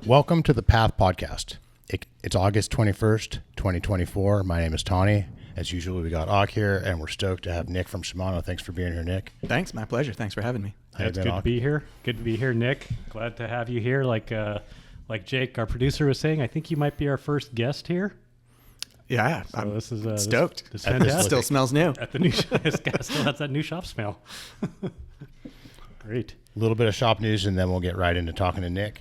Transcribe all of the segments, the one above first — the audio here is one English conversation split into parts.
Welcome to the Path Podcast. It's August 21st, 2024. My name is Tawny. As usual, we got Ak here, and we're stoked to have Nick from Shimano. Thanks for being here, Nick. Thanks, my pleasure. Thanks for having me. It's good to be here. Good to be here, Nick. Glad to have you here. Like Jake, our producer, was saying, I think you might be our first guest here. Yeah, So I'm this is stoked. This is fantastic. Still smells new. At the new still has that new shop smell. Great. A little bit of shop news, and then we'll get right into talking to Nick.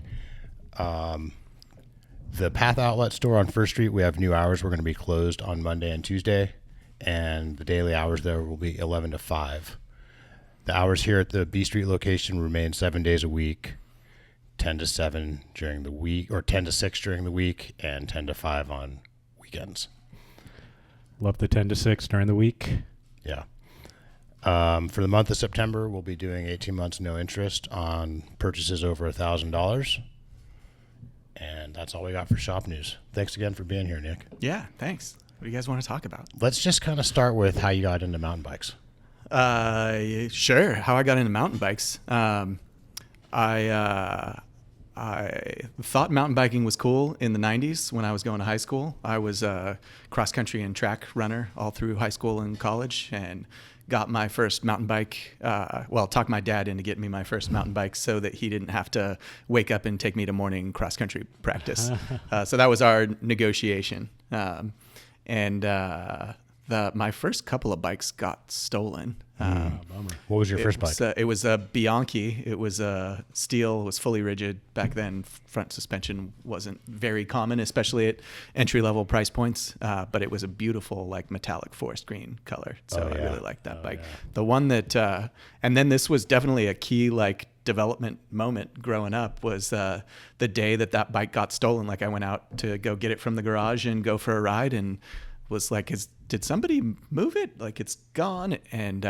The Path Outlet store on First Street, we have new hours. We're going to be closed on Monday and Tuesday, and the daily hours there will be 11 to 5. The hours here at the B Street location remain 7 days a week, 10 to 7 during the week, or 10 to 6 during the week, and 10 to 5 on weekends. Love the 10 to 6 during the week. Yeah. For the month of September, we'll be doing 18 months no interest on purchases over $1,000. And that's all we got for shop news. Thanks again for being here, Nick. Yeah, thanks. What do you guys want to talk about? Let's just kind of start with how you got into mountain bikes. Sure. How I got into mountain bikes. I thought mountain biking was cool in the 90s when I was going to high school. I was a cross country and track runner all through high school and college, and got my first mountain bike. Talked my dad into getting me my first mountain bike so that he didn't have to wake up and take me to morning cross country practice. So that was our negotiation. My first couple of bikes got stolen. Bummer. What was your first bike? It was a Bianchi. It was a steel. It was fully rigid. Back then, front suspension wasn't very common, especially at entry-level price points. But it was a beautiful, like, metallic forest green color. So I really liked that bike. Yeah. The one that, and then this was definitely a key, like, development moment growing up was the day that bike got stolen. Like, I went out to go get it from the garage and go for a ride, and was like, did somebody move it? Like, it's gone. And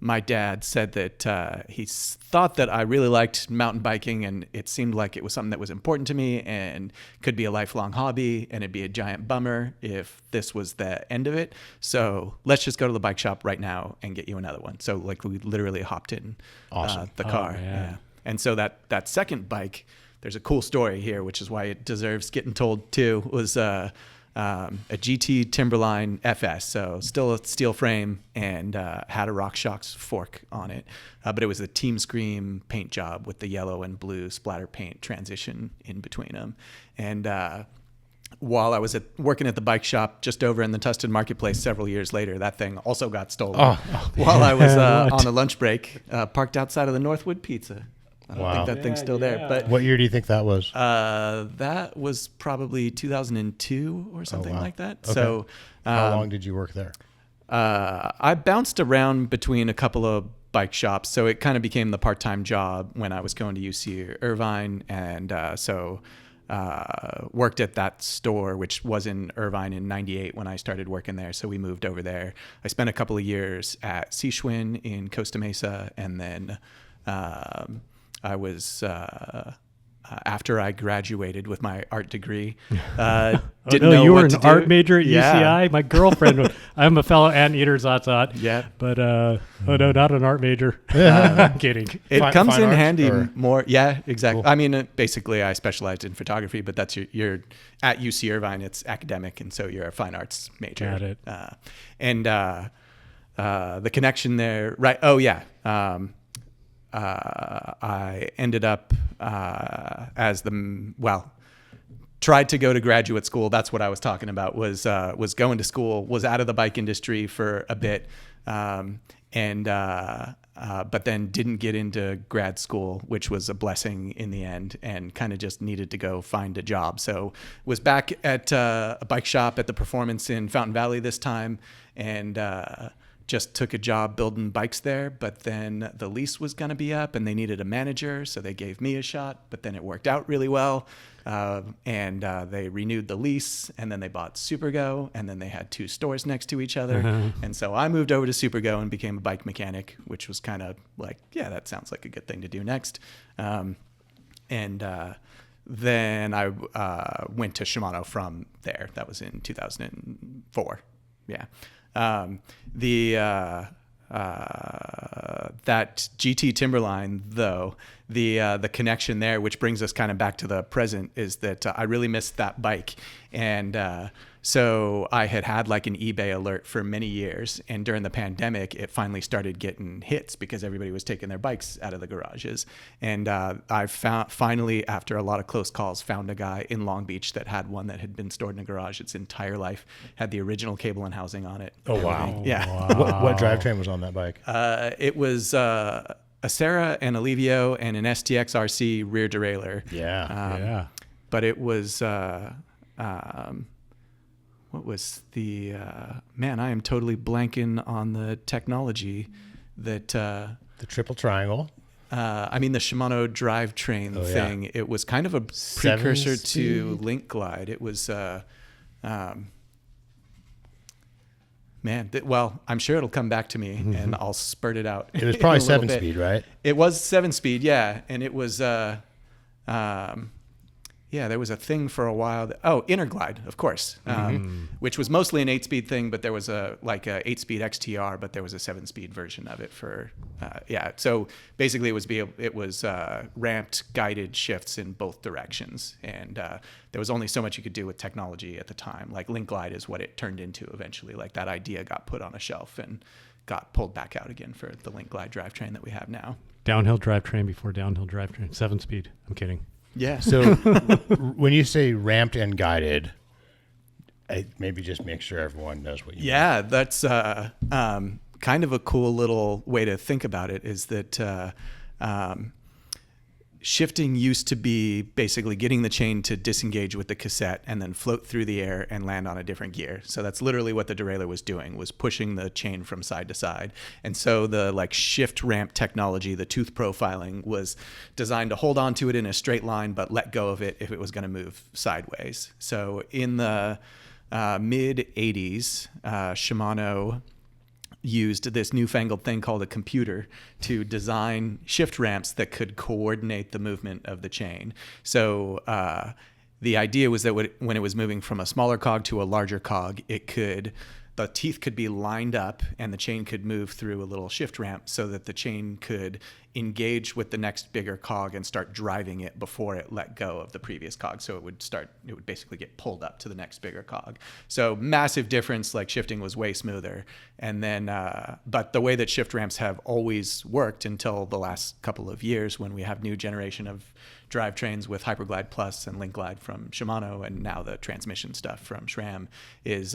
my dad said that he thought that I really liked mountain biking, and it seemed like it was something that was important to me and could be a lifelong hobby, and it'd be a giant bummer if this was the end of it. So let's just go to the bike shop right now and get you another one. So, like, we literally hopped in the car. Yeah. And so that second bike, there's a cool story here, which is why it deserves getting told too, was a GT Timberline FS, so still a steel frame, and had a RockShox fork on it, but it was a Team Scream paint job with the yellow and blue splatter paint transition in between them. And while I was working at the bike shop just over in the Tustin Marketplace several years later, that thing also got stolen while I was on a lunch break, parked outside of the Northwood Pizza. I don't think that thing's still there. But what year do you think that was? That was probably 2002 or something like that. Okay. So how long did you work there? I bounced around between a couple of bike shops. So it kind of became the part-time job when I was going to UC Irvine. And worked at that store, which was in Irvine in 98 when I started working there. So we moved over there. I spent a couple of years at Seashwin in Costa Mesa. And then I was, after I graduated with my art degree, didn't know you what were to an do. art major at UCI? My girlfriend, I'm a fellow anteater, zot. Yeah. But, not an art major. I'm kidding. It comes in handy or? more. Yeah, exactly. Cool. I mean, basically I specialized in photography, but that's you're at UC Irvine, it's academic. And so you're a fine arts major. Got it. The connection there, right. Oh yeah. I ended up tried to go to graduate school. That's what I was talking about, was going to school, was out of the bike industry for a bit, but then didn't get into grad school, which was a blessing in the end, and kind of just needed to go find a job. So was back at a bike shop at the Performance in Fountain Valley this time, and just took a job building bikes there, but then the lease was going to be up and they needed a manager. So they gave me a shot, but then it worked out really well. They renewed the lease, and then they bought Supergo, and then they had 2 stores next to each other. And so I moved over to Supergo and became a bike mechanic, which was kind of like, yeah, that sounds like a good thing to do next. Then I went to Shimano from there. That was in 2004. Yeah. that GT Timberline, though, the connection there, which brings us kind of back to the present, is that I really missed that bike. And so I had like an eBay alert for many years. And during the pandemic, it finally started getting hits because everybody was taking their bikes out of the garages. And I finally, after a lot of close calls, found a guy in Long Beach that had one that had been stored in a garage its entire life, had the original cable and housing on it. Oh, wow. Yeah. Wow. What drivetrain was on that bike? It was a Serra, an Alivio, and an STX RC rear derailleur. Yeah. But it was... what was the man? I am totally blanking on the technology that The triple triangle. I mean the Shimano drivetrain thing. It was kind of a precursor to Link Glide. It was well, I'm sure it'll come back to me and I'll spurt it out. It was probably 7-speed, right? It was 7-speed, yeah, and it was yeah, there was a thing for a while. Interglide, of course, which was mostly an 8-speed thing, but there was a 8-speed XTR, but there was a 7-speed version of it for, So basically, it was ramped, guided shifts in both directions, and there was only so much you could do with technology at the time. Like Link Glide is what it turned into eventually. Like that idea got put on a shelf and got pulled back out again for the Link Glide drivetrain that we have now. Downhill drivetrain before downhill drivetrain. 7-speed. I'm kidding. Yeah. So when you say ramped and guided, maybe just make sure everyone knows what you mean. Yeah, that's kind of a cool little way to think about it, is that shifting used to be basically getting the chain to disengage with the cassette and then float through the air and land on a different gear. So that's literally what the derailleur was doing, was pushing the chain from side to side. And so the shift ramp technology, the tooth profiling, was designed to hold on to it in a straight line but let go of it if it was going to move sideways. So in the mid 80s, Shimano used this newfangled thing called a computer to design shift ramps that could coordinate the movement of the chain. So the idea was that when it was moving from a smaller cog to a larger cog, the teeth could be lined up and the chain could move through a little shift ramp so that the chain could engage with the next bigger cog and start driving it before it let go of the previous cog. So it would basically get pulled up to the next bigger cog. So massive difference, like shifting was way smoother. And then, but the way that shift ramps have always worked until the last couple of years, when we have new generation of drivetrains with Hyperglide Plus and Link Glide from Shimano, and now the transmission stuff from SRAM, is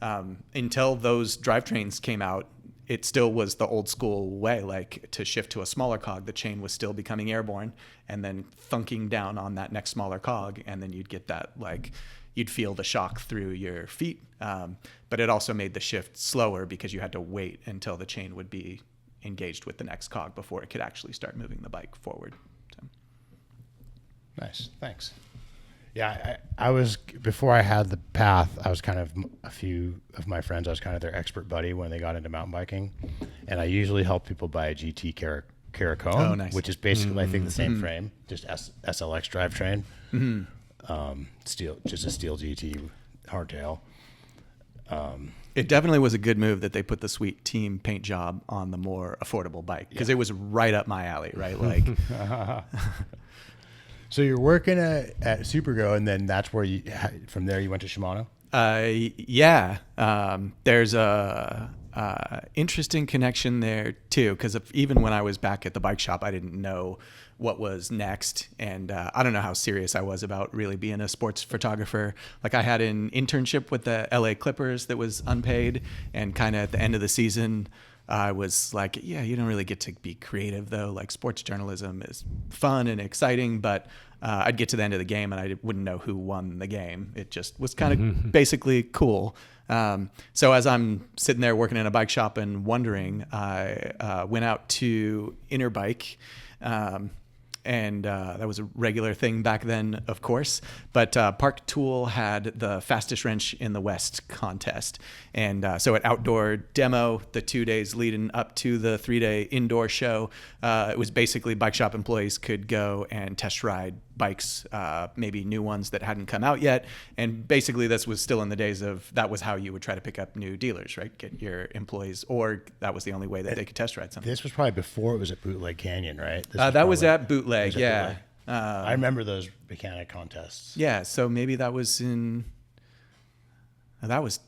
until those drivetrains came out, it still was the old school way, like to shift to a smaller cog, the chain was still becoming airborne and then thunking down on that next smaller cog. And then you'd get that, you'd feel the shock through your feet. But it also made the shift slower because you had to wait until the chain would be engaged with the next cog before it could actually start moving the bike forward. So. Nice. Thanks. Yeah, I was, before I had the path, I was kind of, a few of my friends, I was kind of their expert buddy when they got into mountain biking. And I usually help people buy a GT Caracone, which is basically, I think, the same frame, just SLX drivetrain. Just a steel GT hardtail. It definitely was a good move that they put the Sweet Team paint job on the more affordable bike, because it was right up my alley, right? So you're working at Supergo, and then that's where from there you went to Shimano? Yeah. There's a interesting connection there too, because even when I was back at the bike shop, I didn't know what was next, and I don't know how serious I was about really being a sports photographer. I had an internship with the LA Clippers that was unpaid, and kind of at the end of the season, I was like, yeah, you don't really get to be creative though. Sports journalism is fun and exciting, but I'd get to the end of the game and I wouldn't know who won the game. It just was kind of basically cool. So as I'm sitting there working in a bike shop and wondering, I went out to Interbike, and that was a regular thing back then, of course. But Park Tool had the fastest wrench in the West contest. And so at Outdoor Demo, the 2 days leading up to the 3-day indoor show, it was basically bike shop employees could go and test ride bikes, maybe new ones that hadn't come out yet. And basically this was still in the days of, that was how you would try to pick up new dealers, right? Get your employees, or that was the only way that they could test ride something. This was probably before it was at Bootleg Canyon, right? That was at Bootleg, yeah. I remember those mechanic contests. Yeah, so maybe that was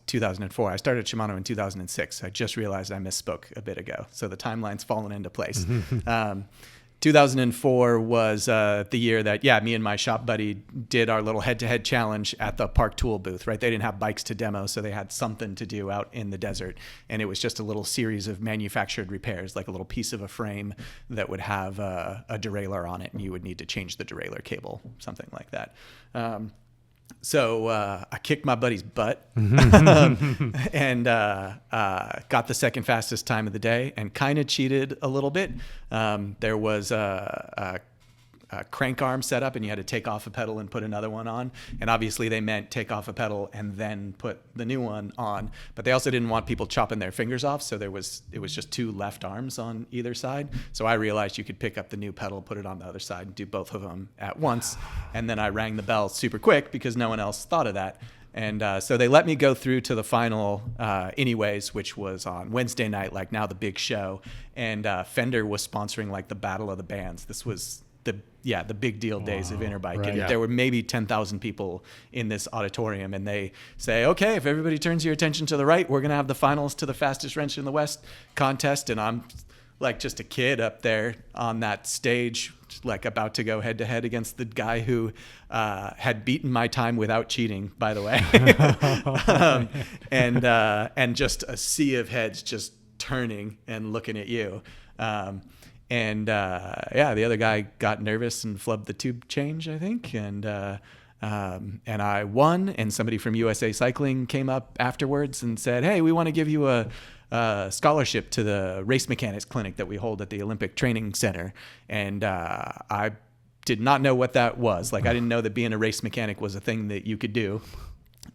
2004. I started Shimano in 2006. I just realized I misspoke a bit ago. So the timeline's fallen into place. 2004 was the year that, me and my shop buddy did our little head-to-head challenge at the Park Tool booth, right? They didn't have bikes to demo, so they had something to do out in the desert. And it was just a little series of manufactured repairs, like a little piece of a frame that would have a derailleur on it, and you would need to change the derailleur cable, something like that. So I kicked my buddy's butt and got the second fastest time of the day, and kind of cheated a little bit. There was a crank arm set up, and you had to take off a pedal and put another one on. And obviously they meant take off a pedal and then put the new one on. But they also didn't want people chopping their fingers off, so it was just two left arms on either side. So I realized you could pick up the new pedal, put it on the other side, and do both of them at once. And then I rang the bell super quick because no one else thought of that. And so they let me go through to the final anyways, which was on Wednesday night, like now the big show. And Fender was sponsoring like the Battle of the Bands. This was the big deal days of Interbike. Right. And there were maybe 10,000 people in this auditorium, and they say, okay, if everybody turns your attention to the right, we're going to have the finals to the fastest wrench in the West contest. And I'm like just a kid up there on that stage, like about to go head to head against the guy who had beaten my time without cheating, by the way. And just a sea of heads just turning and looking at you. And the other guy got nervous and flubbed the tube change, I think. And I won, and somebody from USA Cycling came up afterwards and said, hey, we want to give you a scholarship to the race mechanics clinic that we hold at the Olympic Training Center. And I did not know what that was. Like, I didn't know that being a race mechanic was a thing that you could do.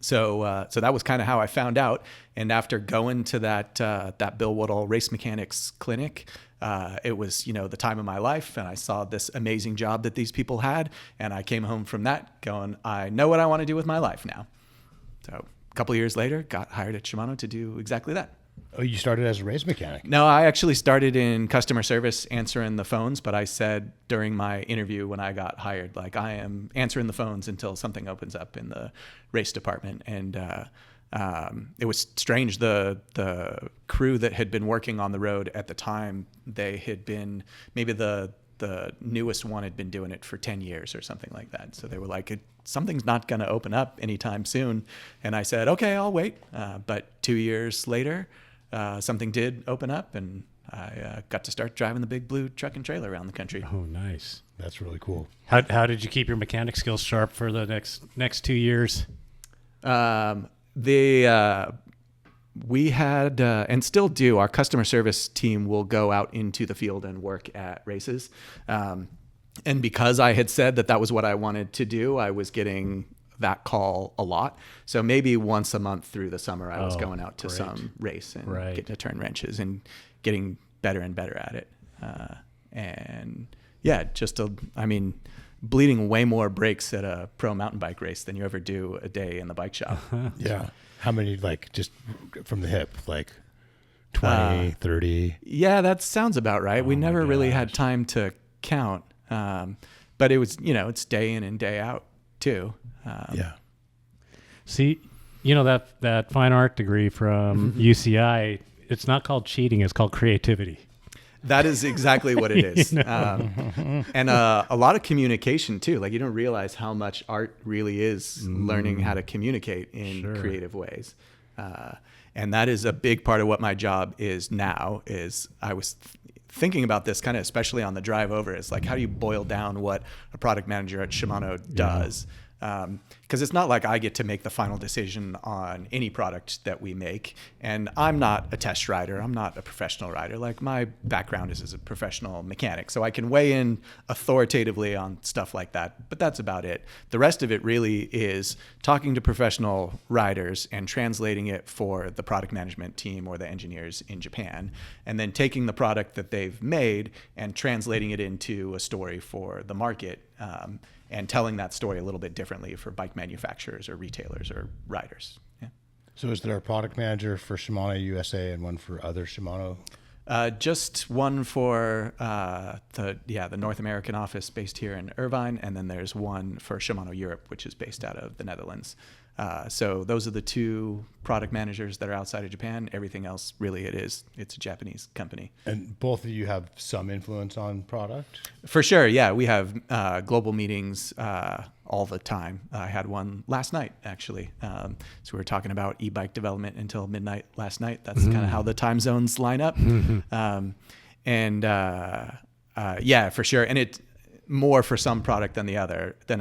So that was kind of how I found out. And after going to that Bill Woodall race mechanics clinic, it was, the time of my life, and I saw this amazing job that these people had, and I came home from that going, I know what I want to do with my life now. So a couple of years later, got hired at Shimano to do exactly that. Oh, you started as a race mechanic? No, I actually started in customer service answering the phones, but I said during my interview when I got hired, like, I am answering the phones until something opens up in the race department. And it was strange. The crew that had been working on the road at the time, they had been, maybe the newest one had been doing it for 10 years or something like that. So they were like, something's not going to open up anytime soon. And I said, okay, I'll wait. But 2 years later, something did open up, and I got to start driving the big blue truck and trailer around the country. Oh, nice. That's really cool. How did you keep your mechanic skills sharp for the next 2 years? We had, and still do, our customer service team will go out into the field and work at races. And because I had said that was what I wanted to do, I was getting that call a lot. So maybe once a month through the summer, I was going out to some race and getting to turn wrenches and getting better and better at it. Bleeding way more brakes at a pro mountain bike race than you ever do a day in the bike shop. Yeah. How many, like, just from the hip, like 20, 30? Yeah, that sounds about right. We never really had time to count. But it was, it's day in and day out too. Yeah. See, that fine art degree from UCI, it's not called cheating, it's called creativity. That is exactly what it is. And a lot of communication too. Like, you don't realize how much art really is learning how to communicate in creative ways. And that is a big part of what my job is now. Is I was thinking about this kind of, especially on the drive over, is like, how do you boil down what a product manager at Shimano does? Because it's not like I get to make the final decision on any product that we make. And I'm not a test rider. I'm not a professional rider. Like, my background is as a professional mechanic. So I can weigh in authoritatively on stuff like that. But that's about it. The rest of it really is talking to professional riders and translating it for the product management team or the engineers in Japan. And then taking the product that they've made and translating it into a story for the market. and telling that story a little bit differently for bike manufacturers or retailers or riders. Yeah. So is there a product manager for Shimano USA and one for other Shimano? Just one for the North American office based here in Irvine, and then there's one for Shimano Europe, which is based out of the Netherlands. So those are the two product managers that are outside of Japan. Everything else, really, it's a Japanese company. And both of you have some influence on product? For sure, yeah. We have global meetings all the time. I had one last night, actually. So we were talking about e-bike development until midnight last night. That's kind of how the time zones line up. Yeah, for sure. And it more for some product than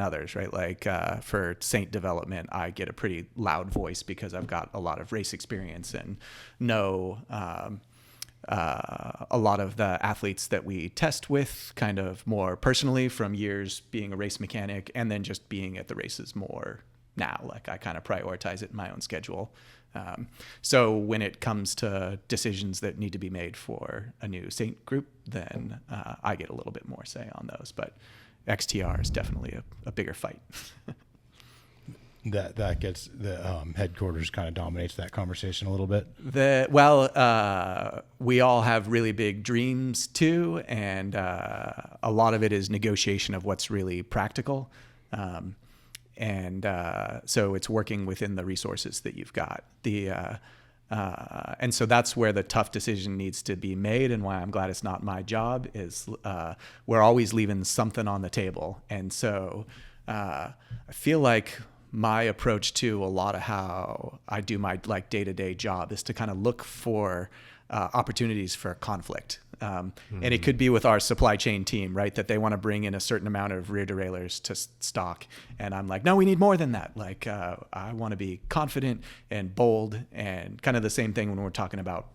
others, right? Like for Saint development, I get a pretty loud voice because I've got a lot of race experience and know a lot of the athletes that we test with kind of more personally from years being a race mechanic and then just being at the races more now. Like I kind of prioritize it in my own schedule. So when it comes to decisions that need to be made for a new Saint group, then I get a little bit more say on those. But XTR is definitely a bigger fight. That gets the headquarters kind of dominates that conversation a little bit. We all have really big dreams too, and a lot of it is negotiation of what's really practical. So it's working within the resources that you've got. And so that's where the tough decision needs to be made, and why I'm glad it's not my job is we're always leaving something on the table. And so I feel like my approach to a lot of how I do my like day-to-day job is to kind of look for opportunities for conflict. And it could be with our supply chain team, right? That they want to bring in a certain amount of rear derailleurs to stock. And I'm like, no, we need more than that. Like, I want to be confident and bold, and kind of the same thing when we're talking about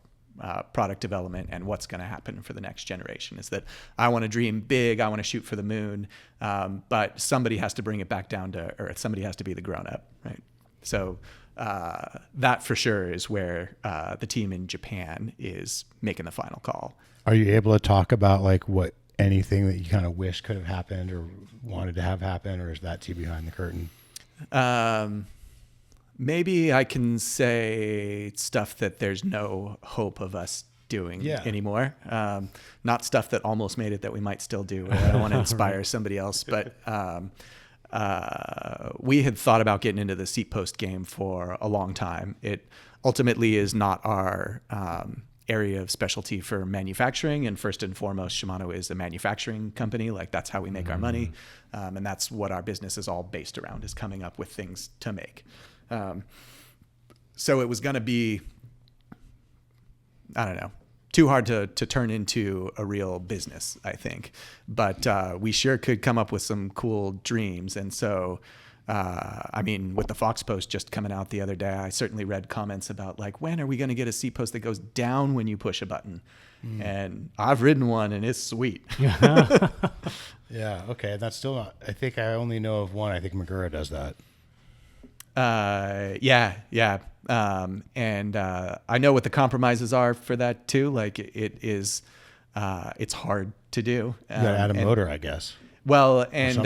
product development and what's going to happen for the next generation is that I want to dream big. I want to shoot for the moon. But somebody has to bring it back down to earth. Somebody has to be the grown up, right? So that for sure is where the team in Japan is making the final call. Are you able to talk about like what anything that you kind of wish could have happened or wanted to have happen, or is that too behind the curtain? Maybe I can say stuff that there's no hope of us doing anymore. Not stuff that almost made it that we might still do. I don't want to inspire somebody else, but we had thought about getting into the seat post game for a long time. It ultimately is not our area of specialty for manufacturing, and first and foremost, Shimano is a manufacturing company. Like that's how we make our money, and that's what our business is all based around, is coming up with things to make. So it was going to be, I don't know, too hard to turn into a real business, I think. But we sure could come up with some cool dreams. And so, I mean, with the Fox post just coming out the other day, I certainly read comments about like, when are we going to get a seat post that goes down when you push a button? And I've ridden one and it's sweet. Yeah. Okay. That's still not, I think I only know of one. I think Magura does that. Yeah. And I know what the compromises are for that too. Like it is, it's hard to do. You gotta add a motor, I guess. Well, and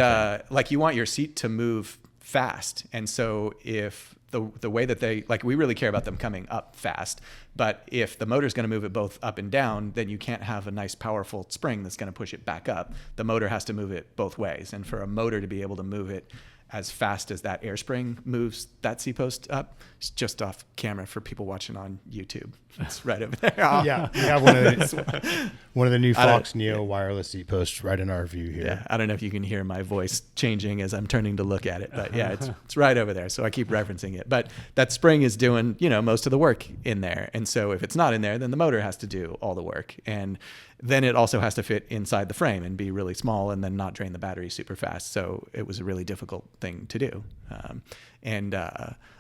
like you want your seat to move fast. And so if the way that they, like, we really care about them coming up fast, but if the motor's going to move it both up and down, then you can't have a nice powerful spring that's going to push it back up. The motor has to move it both ways. And for a motor to be able to move it as fast as that air spring moves that C-post up, it's just off camera for people watching on YouTube. It's right over there. Yeah, we have one of the new Fox Neo wireless C-posts right in our view here. Yeah, I don't know if you can hear my voice changing as I'm turning to look at it, but yeah, it's right over there. So I keep referencing it. But that spring is doing, most of the work in there. And so if it's not in there, then the motor has to do all the work. And then it also has to fit inside the frame and be really small and then not drain the battery super fast. So it was a really difficult thing to do.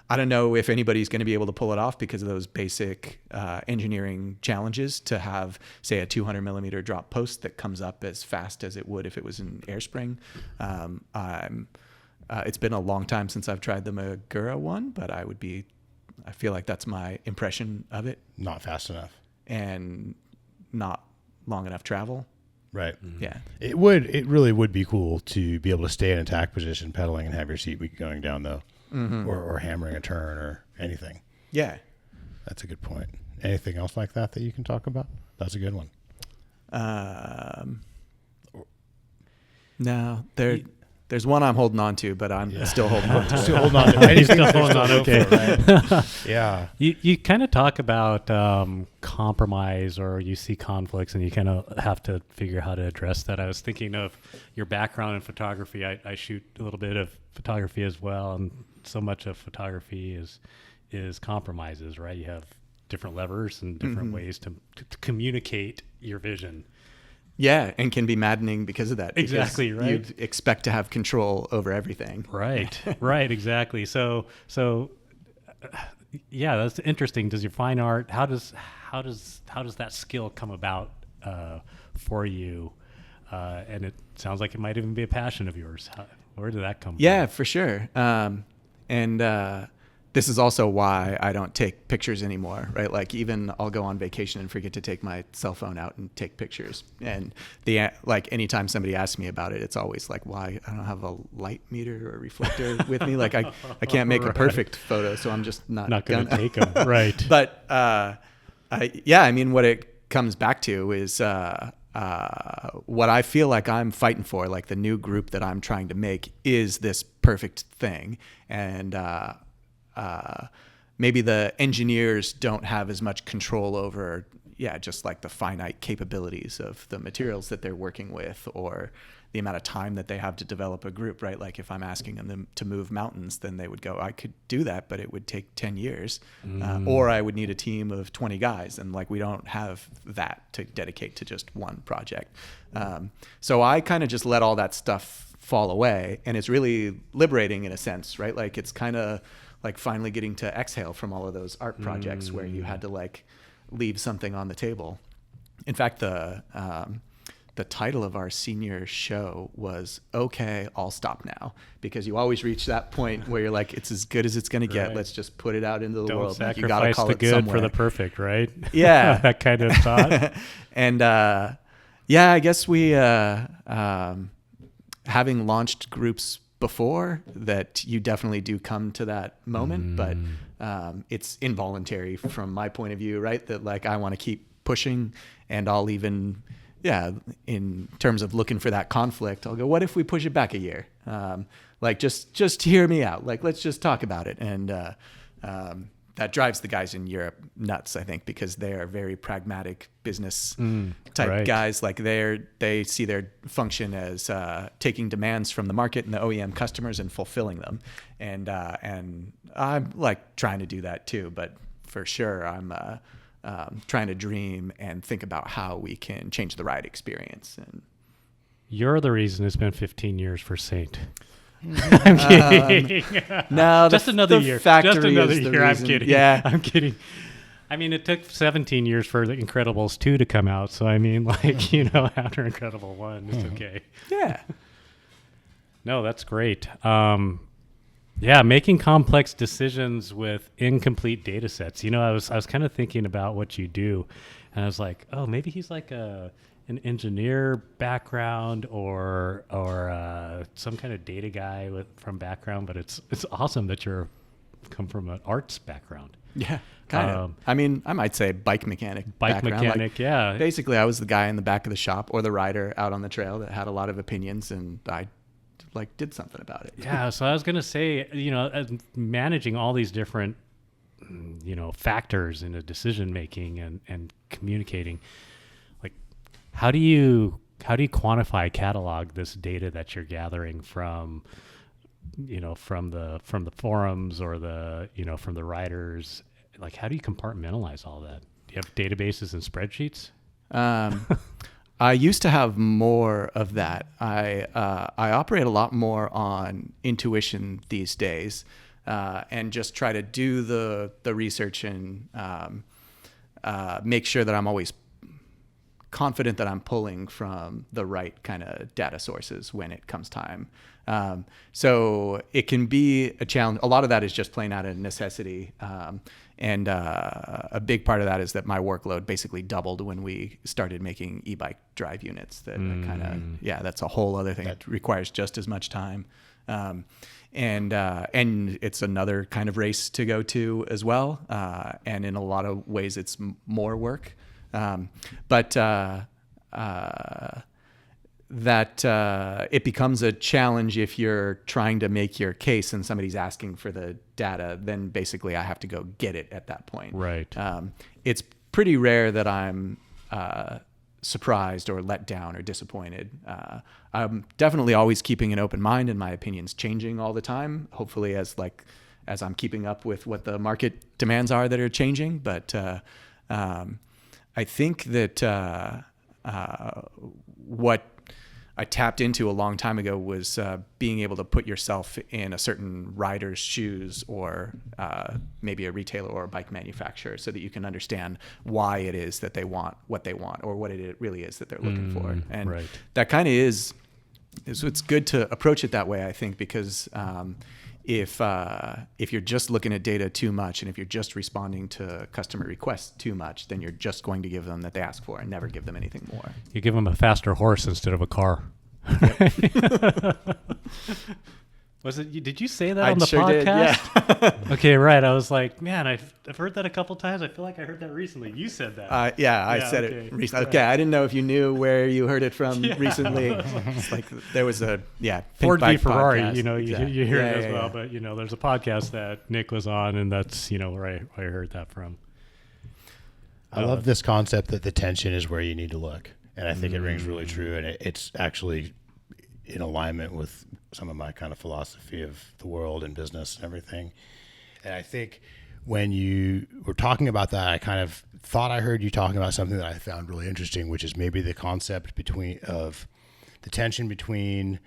I don't know if anybody's going to be able to pull it off because of those basic engineering challenges to have, say, a 200 millimeter drop post that comes up as fast as it would if it was an air spring. It's been a long time since I've tried the Magura one, but I feel like that's my impression of it. Not fast enough. And not long enough travel. Right. Yeah. It really would be cool to be able to stay in attack position pedaling and have your seat going down though, or hammering a turn or anything. Yeah. That's a good point. Anything else like that you can talk about? That's a good one. No, there's one I'm holding on to, but I'm still holding on to it. Still holding on to anything. Still holding on, okay. Right? Yeah. You kind of talk about compromise, or you see conflicts, and you kind of have to figure how to address that. I was thinking of your background in photography. I shoot a little bit of photography as well, and so much of photography is compromises, right? You have different levers and different ways to communicate your vision. Yeah, and can be maddening because of that. Exactly, right. You'd expect to have control over everything. Right, right, exactly. So, yeah, that's interesting. Does your fine art? How does that skill come about for you? And it sounds like it might even be a passion of yours. Where did that come from? Yeah, for sure. And this is also why I don't take pictures anymore, right? Like even I'll go on vacation and forget to take my cell phone out and take pictures. And anytime somebody asks me about it, it's always like, why I don't have a light meter or reflector with me. Like I can't make a perfect photo, so I'm just not going to take them. Right. But I mean, what it comes back to is what I feel like I'm fighting for, like the new group that I'm trying to make, is this perfect thing. And maybe the engineers don't have as much control over, just like the finite capabilities of the materials that they're working with, or the amount of time that they have to develop a group, right? Like if I'm asking them to move mountains, then they would go, I could do that, but it would take 10 years. Or I would need a team of 20 guys. And like, we don't have that to dedicate to just one project. So I kind of just let all that stuff fall away, and it's really liberating in a sense, right? Like it's kind of like finally getting to exhale from all of those art projects where you had to like leave something on the table. In fact, the title of our senior show was "Okay, I'll Stop Now," because you always reach that point where you're like, it's as good as it's going to get. Right. Let's just put it out into the Don't world. sacrifice You got to call the it good somewhere. for the perfect, right? Yeah. That kind of thought. And I guess we having launched groups before, that you definitely do come to that moment, but it's involuntary from my point of view, right? That like I want to keep pushing, and I'll even in terms of looking for that conflict, I'll go, what if we push it back a year? Like just hear me out, like let's just talk about it. And that drives the guys in Europe nuts, I think, because they are very pragmatic business type right. guys. Like they see their function as taking demands from the market and the OEM customers and fulfilling them. And I'm like trying to do that too, but for sure I'm trying to dream and think about how we can change the ride experience. And you're the reason it's been 15 years for Saint. I'm kidding. No, just another year. Factory Just another is the year. I'm reason. kidding. Yeah, I'm kidding. I mean, it took 17 years for The Incredibles 2 to come out. So, I mean, like, after Incredible 1, it's okay. Yeah. No, that's great. Making complex decisions with incomplete data sets. I was kind of thinking about what you do, and I was like, oh, maybe he's like an engineer background or some kind of data guy from background, but it's awesome that you're come from an arts background. Yeah, kind of. I mean, I might say bike mechanic. Yeah. Basically, I was the guy in the back of the shop or the rider out on the trail that had a lot of opinions, and I did something about it. Yeah. So I was gonna say, managing all these different, factors in a decision making and communicating. How do you quantify, catalog this data that you're gathering from the forums or from the writers? Like, how do you compartmentalize all that? Do you have databases and spreadsheets? I used to have more of that. I operate a lot more on intuition these days, and just try to do the research and make sure that I'm always confident that I'm pulling from the right kind of data sources when it comes time. So it can be a challenge. A lot of that is just plain out of necessity. And a big part of that is that my workload basically doubled when we started making e-bike drive units. That kind of, that's a whole other thing. It requires just as much time. And it's another kind of race to go to as well. And in a lot of ways, it's more work. But it becomes a challenge if you're trying to make your case and somebody's asking for the data, then basically I have to go get it at that point. Right. It's pretty rare that I'm surprised or let down or disappointed. I'm definitely always keeping an open mind, and my opinion's changing all the time, hopefully as I'm keeping up with what the market demands are that are changing. But I think that what I tapped into a long time ago was being able to put yourself in a certain rider's shoes, or maybe a retailer or a bike manufacturer, so that you can understand why it is that they want what they want, or what it really is that they're looking for. And that kind of is it's good to approach it that way, I think, because if you're just looking at data too much, and if you're just responding to customer requests too much, then you're just going to give them that they ask for and never give them anything more. You give them a faster horse instead of a car. Was it? Did you say that on the sure podcast? Did, yeah. Okay, right. I was like, man, I've heard that a couple times. I feel like I heard that recently. You said that. I said it recently. Okay, I didn't know if you knew where you heard it from recently. It's like there was a Ford v Ferrari. Podcast. You know, Exactly. you hear it as well. Yeah. But there's a podcast that Nick was on, and that's where I heard that from. I love this concept that the tension is where you need to look, and I think it rings really true, and it's actually in alignment with some of my kind of philosophy of the world and business and everything. And I think when you were talking about that, I kind of thought I heard you talking about something that I found really interesting, which is maybe the concept of the tension between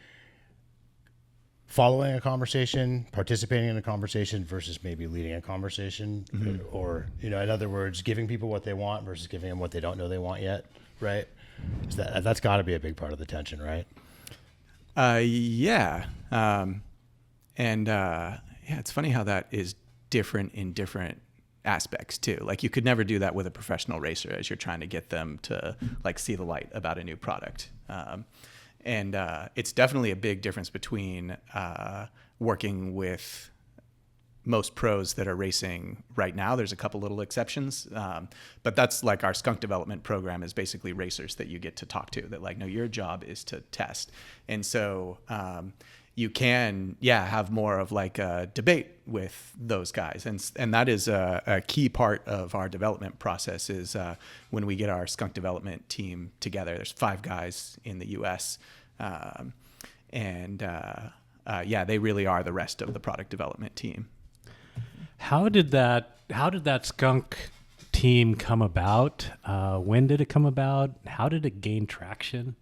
following a conversation, participating in a conversation, versus maybe leading a conversation, or, in other words, giving people what they want versus giving them what they don't know they want yet. Right. That's gotta be a big part of the tension, right? It's funny how that is different in different aspects too. Like, you could never do that with a professional racer as you're trying to get them to see the light about a new product. It's definitely a big difference between working with most pros that are racing right now. There's a couple little exceptions, but that's like our skunk development program is basically racers that you get to talk to that no, your job is to test. And so you can, have more of a debate with those guys. And that is a key part of our development process is when we get our skunk development team together. There's 5 guys in the US. They really are the rest of the product development team. How did that skunk team come about? When did it come about? How did it gain traction?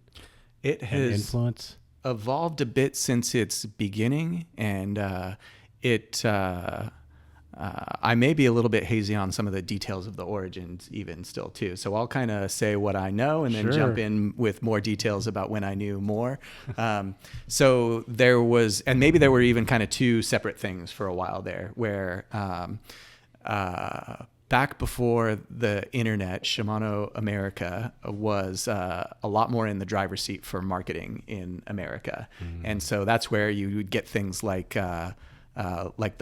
It has influence evolved a bit since its beginning, and I may be a little bit hazy on some of the details of the origins even still too. So I'll kind of say what I know and then jump in with more details about when I knew more. So there was, and maybe there were even kind of 2 separate things for a while there where back before the internet, Shimano America was a lot more in the driver's seat for marketing in America. And so that's where you would get things like the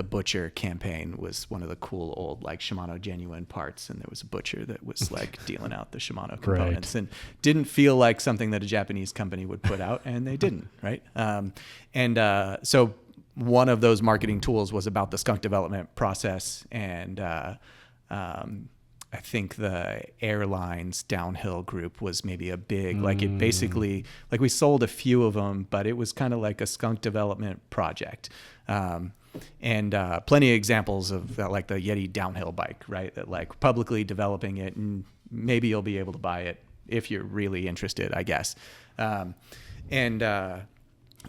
Butcher campaign was one of the cool old Shimano genuine parts, and there was a Butcher that was dealing out the Shimano components, and didn't feel like something that a Japanese company would put out, and they didn't, right? So one of those marketing tools was about the skunk development process, and I think the airlines downhill group was maybe a big, it basically, we sold a few of them, but it was kind of like a skunk development project. And plenty of examples of that, the Yeti downhill bike, right? That publicly developing it, and maybe you'll be able to buy it if you're really interested, I guess.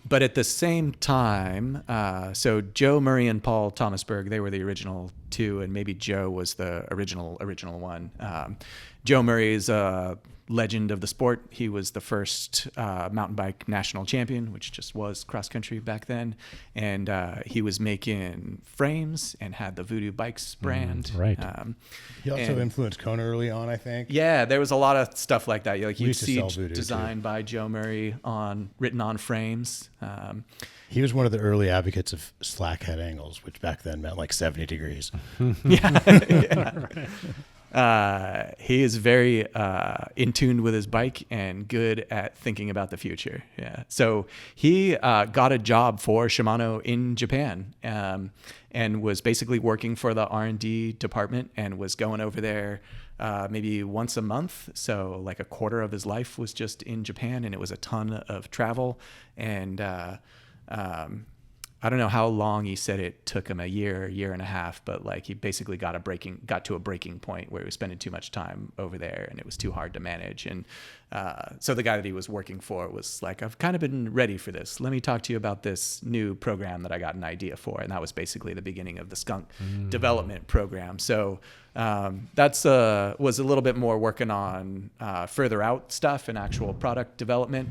But at the same time, so Joe Murray and Paul Thomasberg, they were the original two, and maybe Joe was the original one. Joe Murray is a legend of the sport. He was the first mountain bike national champion, which just was cross country back then, and he was making frames and had the Voodoo Bikes brand. Right. He also influenced Kona early on, I think. Yeah, there was a lot of stuff like that. Like We you'd used to see sell Voodoo, designed by Joe Murray written on frames. He was one of the early advocates of slack head angles, which back then meant like 70 degrees. He is very in tune with his bike and good at thinking about the future. Yeah. So he got a job for Shimano in Japan and was basically working for the R&D department and was going over there maybe once a month. So like a quarter of his life was just in Japan, and it was a ton of travel. And I don't know how long he said it took him, a year and a half, but like he basically got to a breaking point where he was spending too much time over there and it was too hard to manage. And so the guy that he was working for was like, I've kind of been ready for this. Let me talk to you about this new program that I got an idea for. And that was basically the beginning of the skunk development program. So that's was a little bit more working on further out stuff and actual product development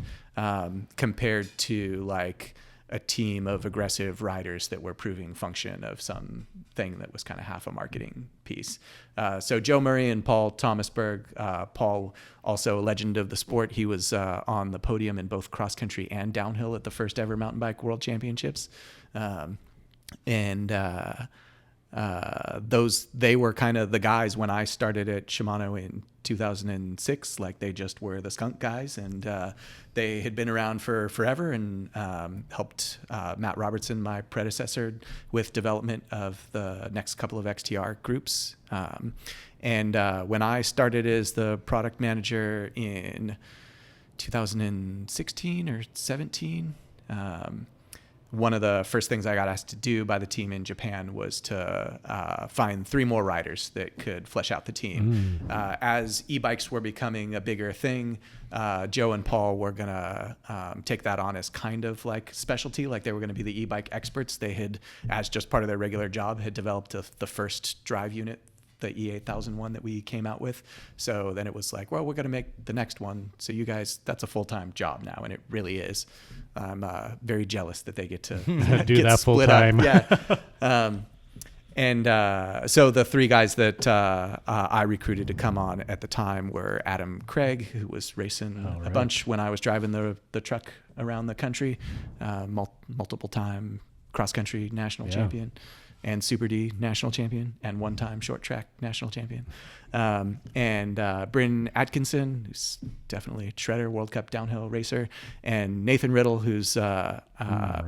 compared to like a team of aggressive riders that were proving function of some thing that was kind of half a marketing piece. So Joe Murray and Paul Thomasberg, Paul also a legend of the sport. He was on the podium in both cross country and downhill at the first ever mountain bike world championships. They were kind of the guys when I started at Shimano in 2006. Like they just were the skunk guys, and they had been around for forever and helped Matt Robertson, my predecessor, with development of the next couple of XTR groups. And when I started as the product manager in 2016 or 17, one of the first things I got asked to do by the team in Japan was to find 3 more riders that could flesh out the team. As e-bikes were becoming a bigger thing, Joe and Paul were going to take that on as kind of like specialty, like they were going to be the e-bike experts. They had, as just part of their regular job, had developed the first drive unit, the E8001 that we came out with. So then it was like, well, we're going to make the next one. So you guys, that's a full-time job now. And it really is. I'm very jealous that they get to do get that full split time. up. Yeah. So the 3 guys that I recruited to come on at the time were Adam Craig, who was racing a bunch when I was driving the truck around the country, multiple time cross-country national champion, and Super D national champion, and one-time short track national champion. And Bryn Atkinson, who's definitely a shredder, World Cup downhill racer, and Nathan Riddle, who's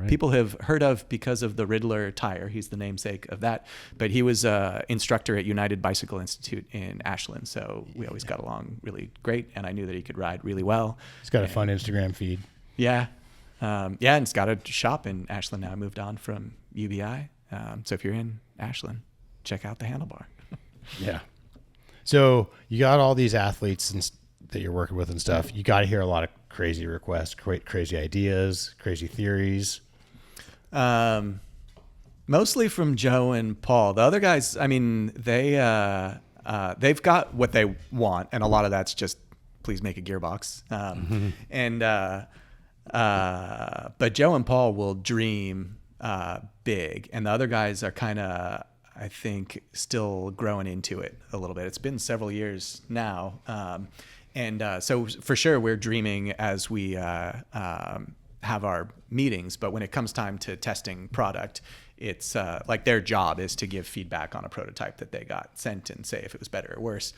people have heard of because of the Riddler tire. He's the namesake of that, but he was instructor at United Bicycle Institute in Ashland, so we always got along really great, and I knew that he could ride really well. He's got a fun Instagram feed. Yeah. And he's got a shop in Ashland now. I moved on from UBI. So if you're in Ashland, check out the Handlebar. Yeah. So you got all these athletes that you're working with and stuff. You got to hear a lot of crazy requests, crazy ideas, crazy theories. Mostly from Joe and Paul. The other guys, I mean, they've got what they want, and a lot of that's just please make a gearbox. But Joe and Paul will dream big, and the other guys are kind of, I think, still growing into it a little bit. It's been several years now, so for sure we're dreaming as we have our meetings. But when it comes time to testing product, it's like their job is to give feedback on a prototype that they got sent and say if it was better or worse.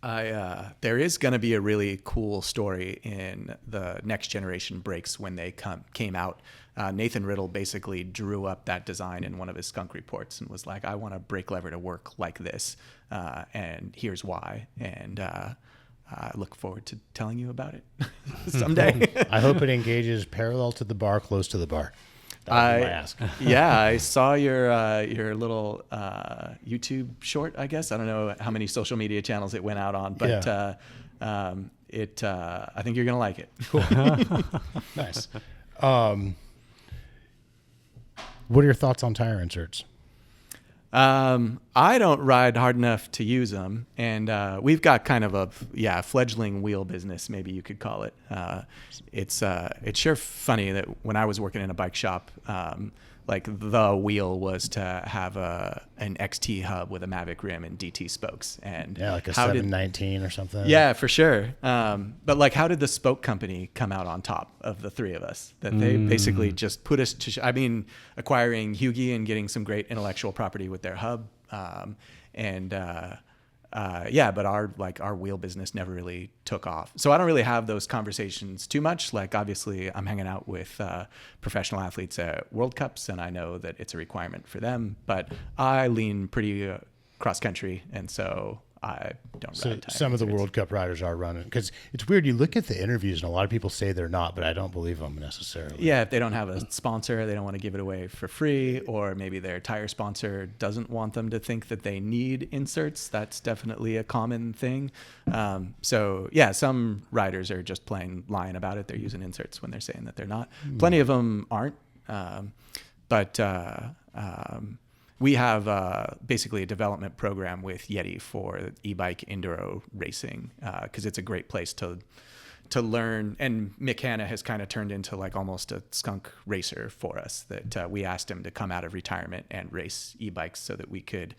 There is going to be a really cool story in the next generation brakes when they came out. Nathan Riddle basically drew up that design in one of his skunk reports and was like, I want a brake lever to work like this, and here's why. And I look forward to telling you about it someday. I hope it engages parallel to the bar, close to the bar. That was my ask. Yeah, I saw your little YouTube short, I guess. I don't know how many social media channels it went out on, but I think you're going to like it. Cool. Nice. What are your thoughts on tire inserts? I don't ride hard enough to use them, and we've got kind of a fledgling wheel business, maybe you could call it. It's sure funny that when I was working in a bike shop, like the wheel was to have an XT hub with a Mavic rim and DT spokes, and like a 719 or something. Yeah, for sure. But like, how did the spoke company come out on top of the three of us? That they basically just put us to, acquiring Hugie and getting some great intellectual property with their hub. But our wheel business never really took off. So I don't really have those conversations too much. Like, obviously I'm hanging out with professional athletes at World Cups, and I know that it's a requirement for them, but I lean pretty cross country. And so I don't ride tire some of the inserts. World Cup riders are running, because it's weird. You look at the interviews and a lot of people say they're not, but I don't believe them necessarily. Yeah, if they don't have a sponsor, they don't want to give it away for free, or maybe their tire sponsor doesn't want them to think that they need inserts. That's definitely a common thing. Some riders are just plain lying about it. They're using inserts when they're saying that they're not. Plenty of them aren't. We have basically a development program with Yeti for e-bike enduro racing, because it's a great place to learn. And Mick Hanna has kind of turned into like almost a skunk racer for us, that we asked him to come out of retirement and race e-bikes so that we could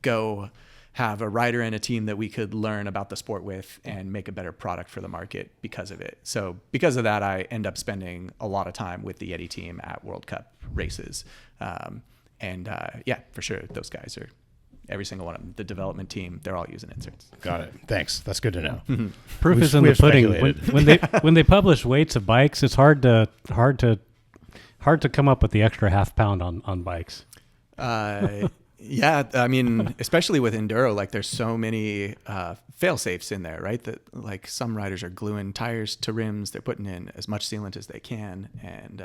go have a rider and a team that we could learn about the sport with and make a better product for the market because of it. So because of that, I end up spending a lot of time with the Yeti team at World Cup races. For sure, those guys are, every single one of them, the development team, they're all using inserts. Got it. Thanks. That's good to know. Proof is in the pudding. When they publish weights of bikes, it's hard to come up with the extra half pound on bikes. Yeah, I mean, especially with enduro, like there's so many fail safes in there, right? That like some riders are gluing tires to rims, they're putting in as much sealant as they can, and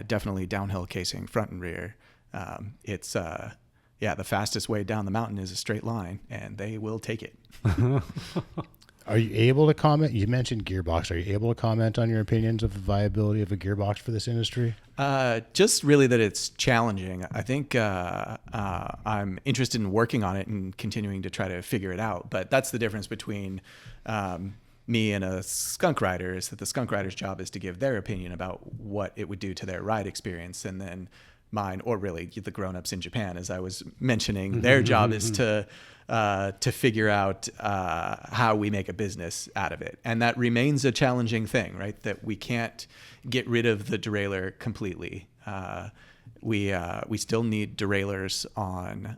definitely downhill casing, front and rear. The fastest way down the mountain is a straight line, and they will take it. Are you able to comment? You mentioned gearbox. Are you able to comment on your opinions of the viability of a gearbox for this industry? Just really that it's challenging. I think I'm interested in working on it and continuing to try to figure it out. But that's the difference between me and a skunk rider, is that the skunk rider's job is to give their opinion about what it would do to their ride experience, and then mine, or really the grown-ups in Japan, as I was mentioning, their job is to figure out how we make a business out of it. And that remains a challenging thing, right? That we can't get rid of the derailleur completely. We still need derailleurs on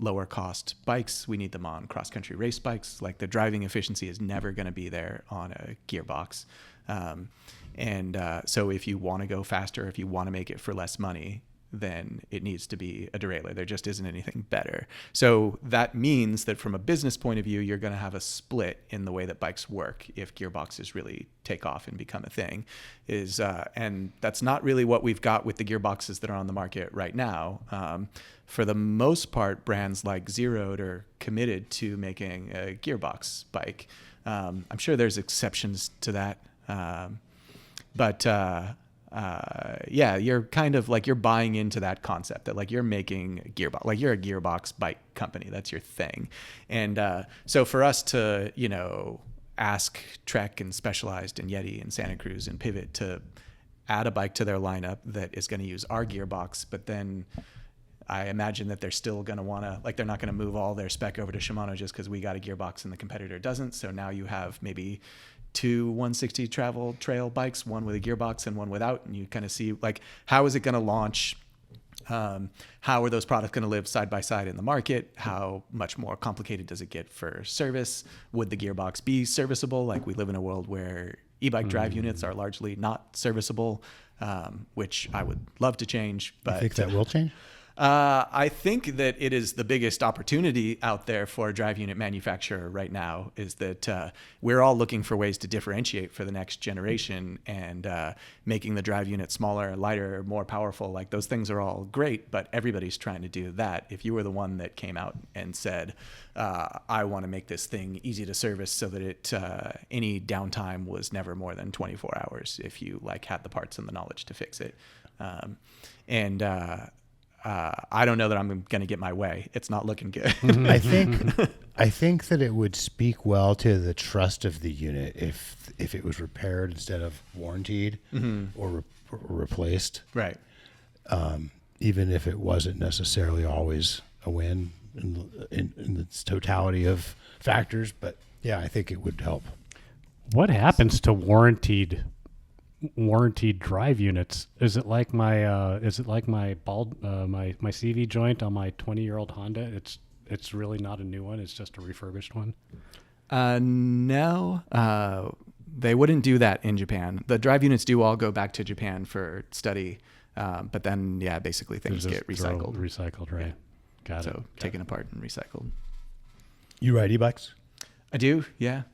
lower cost bikes. We need them on cross-country race bikes. Like, the driving efficiency is never going to be there on a gearbox. So if you want to go faster, if you want to make it for less money, then it needs to be a derailleur. There just isn't anything better. So that means that from a business point of view, you're going to have a split in the way that bikes work if gearboxes really take off and become a thing. And that's not really what we've got with the gearboxes that are on the market right now. For the most part, brands like Zeroed are committed to making a gearbox bike. I'm sure there's exceptions to that. You're kind of like, you're buying into that concept that like you're making a gearbox, like you're a gearbox bike company. That's your thing. And so for us to, ask Trek and Specialized and Yeti and Santa Cruz and Pivot to add a bike to their lineup that is going to use our gearbox, but then I imagine that they're still going to want to, like, they're not going to move all their spec over to Shimano just because we got a gearbox and the competitor doesn't. So now you have maybe 2 160 travel trail bikes, one with a gearbox and one without, and you kind of see like, how is it going to launch? How are those products going to live side by side in the market? How much more complicated does it get for service? Would the gearbox be serviceable? Like, we live in a world where e-bike drive units are largely not serviceable, which I would love to change. But I think that will change. I think that it is the biggest opportunity out there for a drive unit manufacturer right now, is that we're all looking for ways to differentiate for the next generation, and making the drive unit smaller, lighter, more powerful. Like, those things are all great, but everybody's trying to do that. If you were the one that came out and said, I want to make this thing easy to service so that it any downtime was never more than 24 hours if you like had the parts and the knowledge to fix it. I don't know that I'm going to get my way. It's not looking good. I think that it would speak well to the trust of the unit if it was repaired instead of warranted or replaced. Right. Even if it wasn't necessarily always a win in its totality of factors, but yeah, I think it would help. What happens to warranted drive units? Is it like my my CV joint on my 20-year-old Honda? It's really not a new one. It's just a refurbished one. No, they wouldn't do that in Japan. The drive units do all go back to Japan for study, but then basically things get recycled. Recycled, right? Yeah. Got it. So taken apart and recycled. You ride e-bikes? I do. Yeah,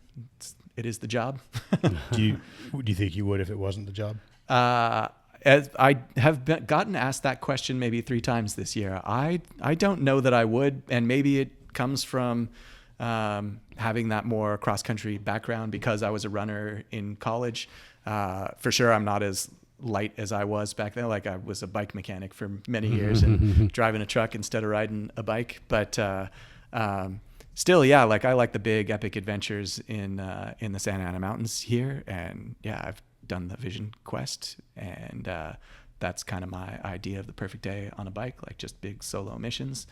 it is the job. Do you think you would if it wasn't the job? As I have gotten asked that question maybe 3 times this year. I don't know that I would, and maybe it comes from having that more cross-country background because I was a runner in college. For sure, I'm not as light as I was back then. Like I was a bike mechanic for many years and driving a truck instead of riding a bike. But still, yeah, like I like the big epic adventures in the Santa Ana Mountains here, and yeah, I've done the Vision Quest, and that's kind of my idea of the perfect day on a bike, like just big solo missions.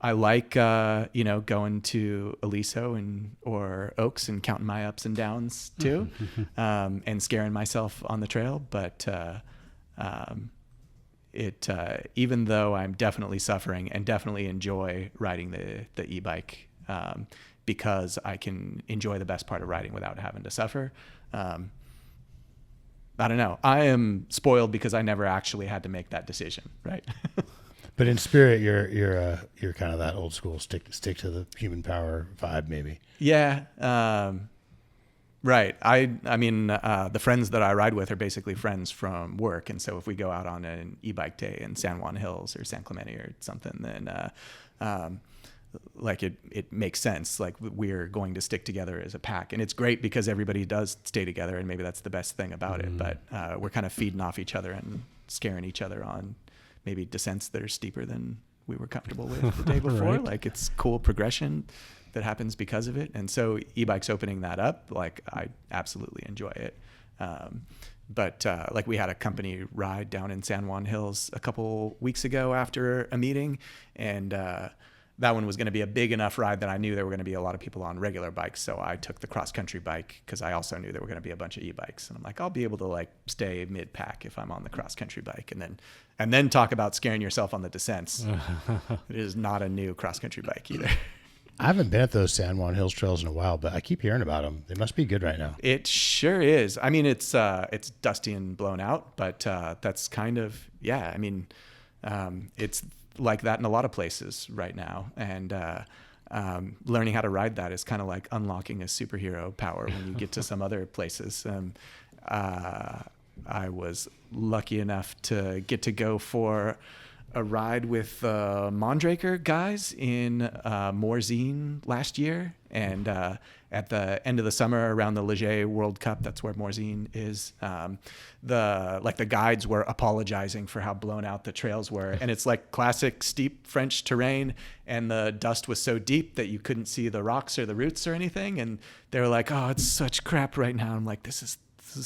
I like going to Aliso or Oaks and counting my ups and downs too, and scaring myself on the trail. But even though I'm definitely suffering and definitely enjoy riding the e-bike, because I can enjoy the best part of riding without having to suffer. I don't know. I am spoiled because I never actually had to make that decision, right? But in spirit, you're kind of that old school stick to the human power vibe, maybe. Yeah. Right. I mean, the friends that I ride with are basically friends from work, and so if we go out on an e-bike day in San Juan Hills or San Clemente or something, then like it makes sense. Like we're going to stick together as a pack, and it's great because everybody does stay together, and maybe that's the best thing about it. But we're kind of feeding off each other and scaring each other on maybe descents that are steeper than we were comfortable with the day before. Right. Like it's cool progression that happens because of it. And so e-bikes opening that up, like I absolutely enjoy it. But like we had a company ride down in San Juan Hills a couple weeks ago after a meeting, and that one was going to be a big enough ride that I knew there were going to be a lot of people on regular bikes. So I took the cross country bike because I also knew there were going to be a bunch of e-bikes, and I'm like, I'll be able to like stay mid pack if I'm on the cross country bike, and then talk about scaring yourself on the descents. It is not a new cross country bike either. I haven't been at those San Juan Hills trails in a while, but I keep hearing about them. They must be good right now. It sure is. I mean, it's dusty and blown out, but that's kind of, yeah. I mean, it's like that in a lot of places right now, and learning how to ride that is kind of like unlocking a superhero power when you get to some other places. I was lucky enough to get to go for a ride with Mondraker guys in Morzine last year, and at the end of the summer around the Leger World Cup, that's where Morzine is. The guides were apologizing for how blown out the trails were, and it's like classic steep French terrain, and the dust was so deep that you couldn't see the rocks or the roots or anything, and they were like, "Oh, it's such crap right now." I'm like, "This is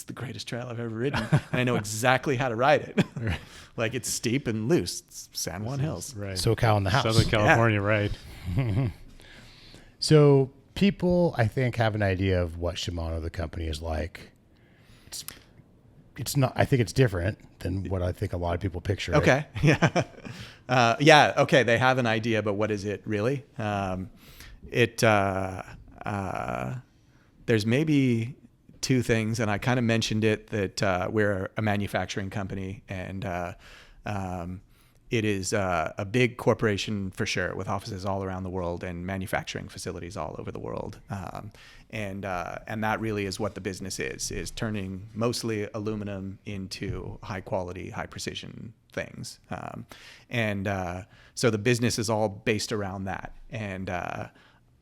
the greatest trail I've ever ridden, and I know exactly how to ride it." Like it's steep and loose. It's San Juan Hills. Right. SoCal in the house. Southern California, right. So people, I think, have an idea of what Shimano, the company, is like. It's not. I think it's different than what I think a lot of people picture. Okay. Yeah. Yeah. Okay. They have an idea, but what is it really? There's maybe two things, and I kind of mentioned it, that we're a manufacturing company, and it is a big corporation for sure, with offices all around the world and manufacturing facilities all over the world. And that really is what the business is turning mostly aluminum into high quality, high precision things. So the business is all based around that. And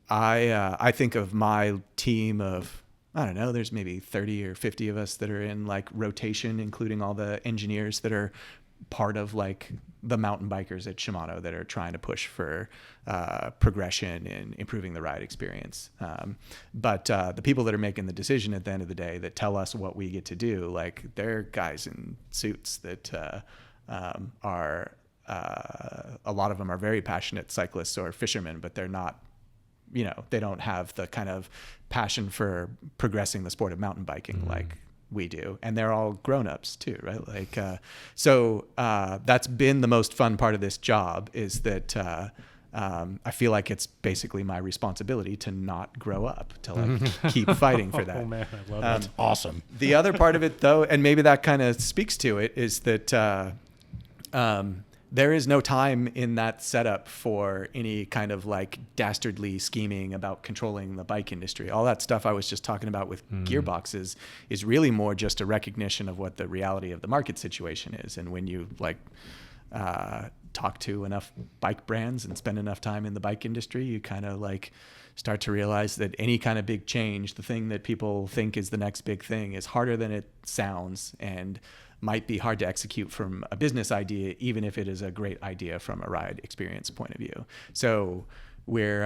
I think of my team of, I don't know, there's maybe 30 or 50 of us that are in like rotation, including all the engineers that are part of like the mountain bikers at Shimano that are trying to push for progression and improving the ride experience. But the people that are making the decision at the end of the day that tell us what we get to do, like they're guys in suits that are a lot of them are very passionate cyclists or fishermen, but they're not, they don't have the kind of passion for progressing the sport of mountain biking like we do. And they're all grown-ups too, right? Like, so that's been the most fun part of this job, is that I feel like it's basically my responsibility to not grow up, to like keep fighting for that. Oh man, I love That's awesome. The other part of it though, and maybe that kind of speaks to it, is that there is no time in that setup for any kind of like dastardly scheming about controlling the bike industry. All that stuff I was just talking about with Gearboxes is really more just a recognition of what the reality of the market situation is. And when you like talk to enough bike brands and spend enough time in the bike industry, you kind of like start to realize that any kind of big change, the thing that people think is the next big thing, is harder than it sounds and might be hard to execute from a business idea, even if it is a great idea from a ride experience point of view. So we're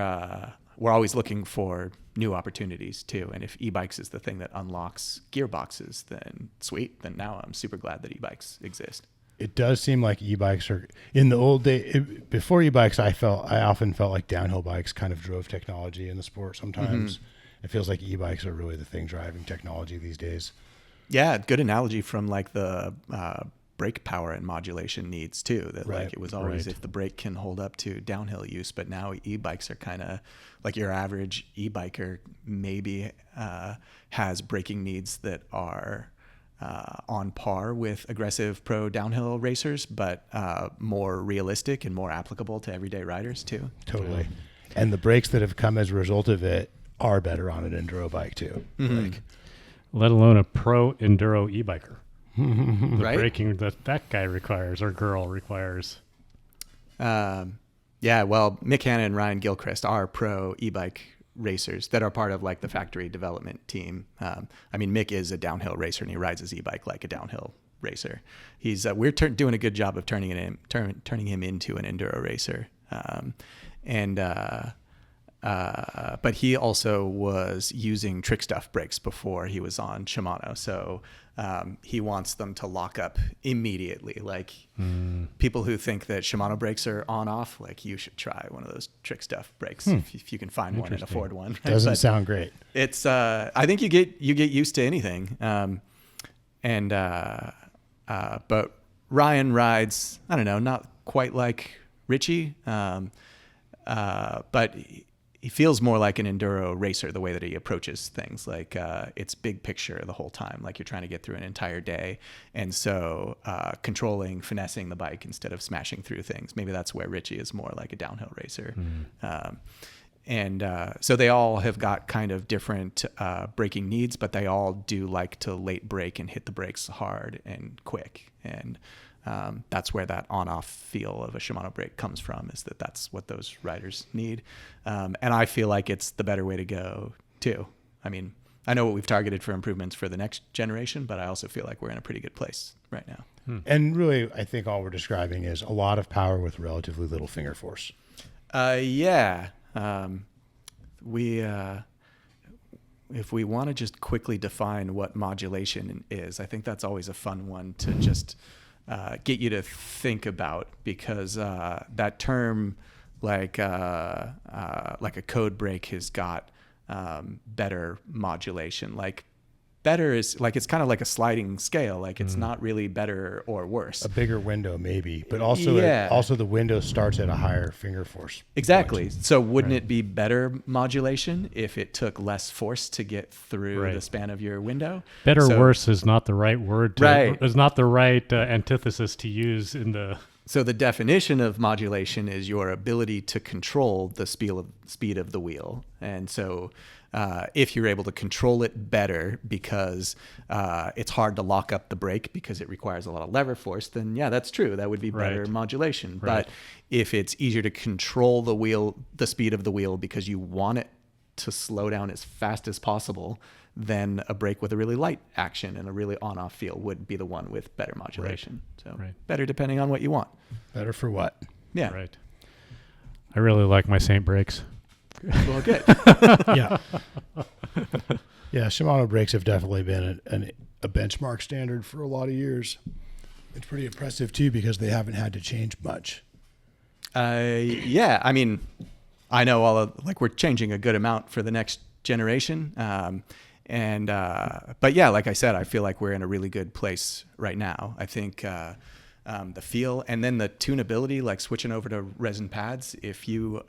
always looking for new opportunities too. And if e-bikes is the thing that unlocks Gearboxes, then sweet. Then now I'm super glad that e-bikes exist. It does seem like e-bikes are in the old day. Before e-bikes, I often felt like downhill bikes kind of drove technology in the sport. Sometimes it feels like e-bikes are really the thing driving technology these days. Yeah, good analogy from like the brake power and modulation needs too. That like it was always if the brake can hold up to downhill use, but now e-bikes are kind of like your average e-biker maybe has braking needs that are on par with aggressive pro downhill racers, but more realistic and more applicable to everyday riders too. Totally. And the brakes that have come as a result of it are better on an enduro bike too. Like, Let alone a pro enduro e-biker. The Right? braking that guy requires or girl requires. Yeah, well, Mick Hanna and Ryan Gilchrist are pro e-bike racers that are part of like the factory development team. I mean, Mick is a downhill racer and he rides his e-bike like a downhill racer. He's we're doing a good job of turning him into an enduro racer. But he also was using trick stuff brakes before he was on Shimano. So he wants them to lock up immediately. Like people who think that Shimano brakes are on off, like you should try one of those trick stuff brakes if you can find one and afford one. Right? doesn't sound great. It's I think you get used to anything. But Ryan rides, I don't know, not quite like Richie, but he feels more like an enduro racer, the way that he approaches things. Like it's big picture the whole time, like you're trying to get through an entire day. And so controlling, finessing the bike instead of smashing through things. Maybe that's where Richie is more like a downhill racer. So they all have got kind of different braking needs, but they all do like to late brake and hit the brakes hard and quick. And that's where that on-off feel of a Shimano brake comes from, is that that's what those riders need. And I feel like it's the better way to go too. I mean, I know what we've targeted for improvements for the next generation, but I also feel like we're in a pretty good place right now. And really, I think all we're describing is a lot of power with relatively little finger force. Yeah. If we want to just quickly define what modulation is, I think that's always a fun one to just get you to think about, because that term, like a code break, has got better modulation. Like better is like, it's kind of like a sliding scale. Like it's not really better or worse. A bigger window maybe, but also also the window starts at a higher finger force. Exactly. point. So wouldn't it be better modulation if it took less force to get through the span of your window? Better or worse is not the right word. Is not the right antithesis to use in the... So the definition of modulation is your ability to control the speed of the wheel. And so if you're able to control it better because it's hard to lock up the brake because it requires a lot of lever force, then yeah, that's true. That would be better modulation. But if it's easier to control the speed of the wheel because you want it to slow down as fast as possible, then a brake with a really light action and a really on-off feel would be the one with better modulation. So better depending on what you want. Better for what? Yeah. Right. I really like my Saint brakes. Well, good. Yeah. Yeah, Shimano brakes have definitely been a benchmark standard for a lot of years. It's pretty impressive, too, because they haven't had to change much. Yeah, I mean, I know we're changing a good amount for the next generation. But yeah, like I said, I feel like we're in a really good place right now. I think the feel and then the tunability, like switching over to resin pads, if you,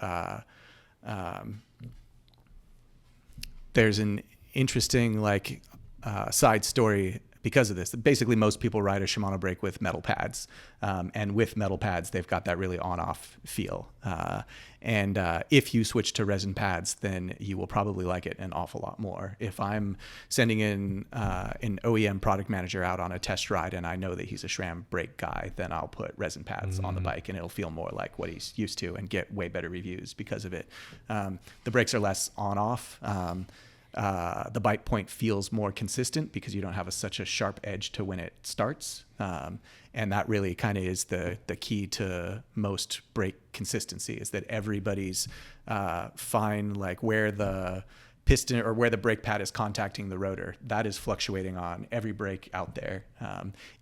there's an interesting side story because of this. Basically, most people ride a Shimano brake with metal pads, and with metal pads, they've got that really on-off feel. And if you switch to resin pads, then you will probably like it an awful lot more. If I'm sending in an OEM product manager out on a test ride and I know that he's a SRAM brake guy, then I'll put resin pads on the bike and it'll feel more like what he's used to and get way better reviews because of it. The brakes are less on-off. The bite point feels more consistent because you don't have such a sharp edge to when it starts. And that really kind of is the key to most brake consistency, is that everybody's fine, like where the piston or where the brake pad is contacting the rotor, that is fluctuating on every brake out there.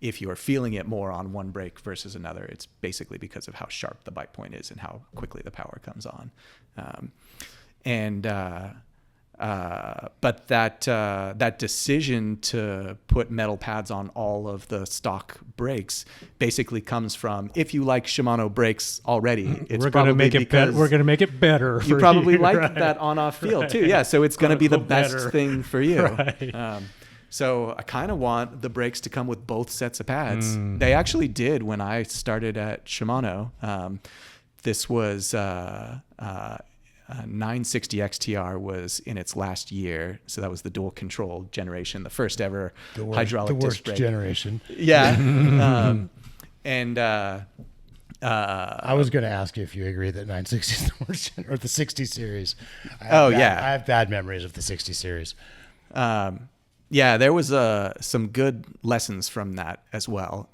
If you are feeling it more on one brake versus another, it's basically because of how sharp the bite point is and how quickly the power comes on. But that decision to put metal pads on all of the stock brakes basically comes from, if you like Shimano brakes already, it's we're going to make it better. We're going to make it better. You probably like that on-off feel too. Yeah, so it's going to be the best better. thing for you. Right. So I kind of want the brakes to come with both sets of pads. They actually did when I started at Shimano. This was 960 XTR was in its last year, so that was the dual control generation, the first ever hydraulic disc brake generation. Yeah. I was going to ask you if you agree that 960 is the worst or the 60 series. Yeah. I have bad memories of the 60 series. Yeah, there was some good lessons from that as well.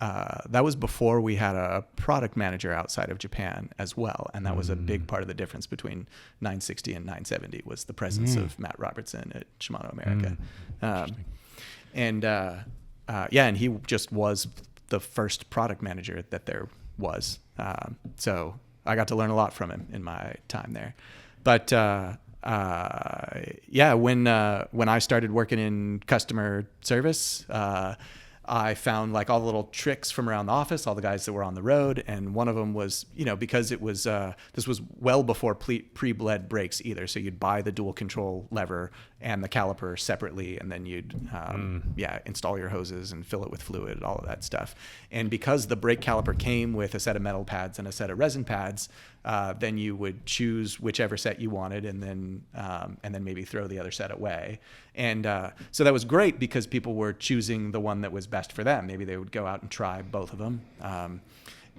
That was before we had a product manager outside of Japan as well, and that was a big part of the difference between 960 and 970 was the presence of Matt Robertson at Shimano America. And he just was the first product manager that there was. So I got to learn a lot from him in my time there. But when I started working in customer service, I found like all the little tricks from around the office, all the guys that were on the road. And one of them was, because it was, this was well before pre-bled brakes either. So you'd buy the dual control lever and the caliper separately. And then you'd, install your hoses and fill it with fluid, all of that stuff. And because the brake caliper came with a set of metal pads and a set of resin pads, then you would choose whichever set you wanted and then maybe throw the other set away. And so that was great because people were choosing the one that was best for them. Maybe they would go out and try both of them.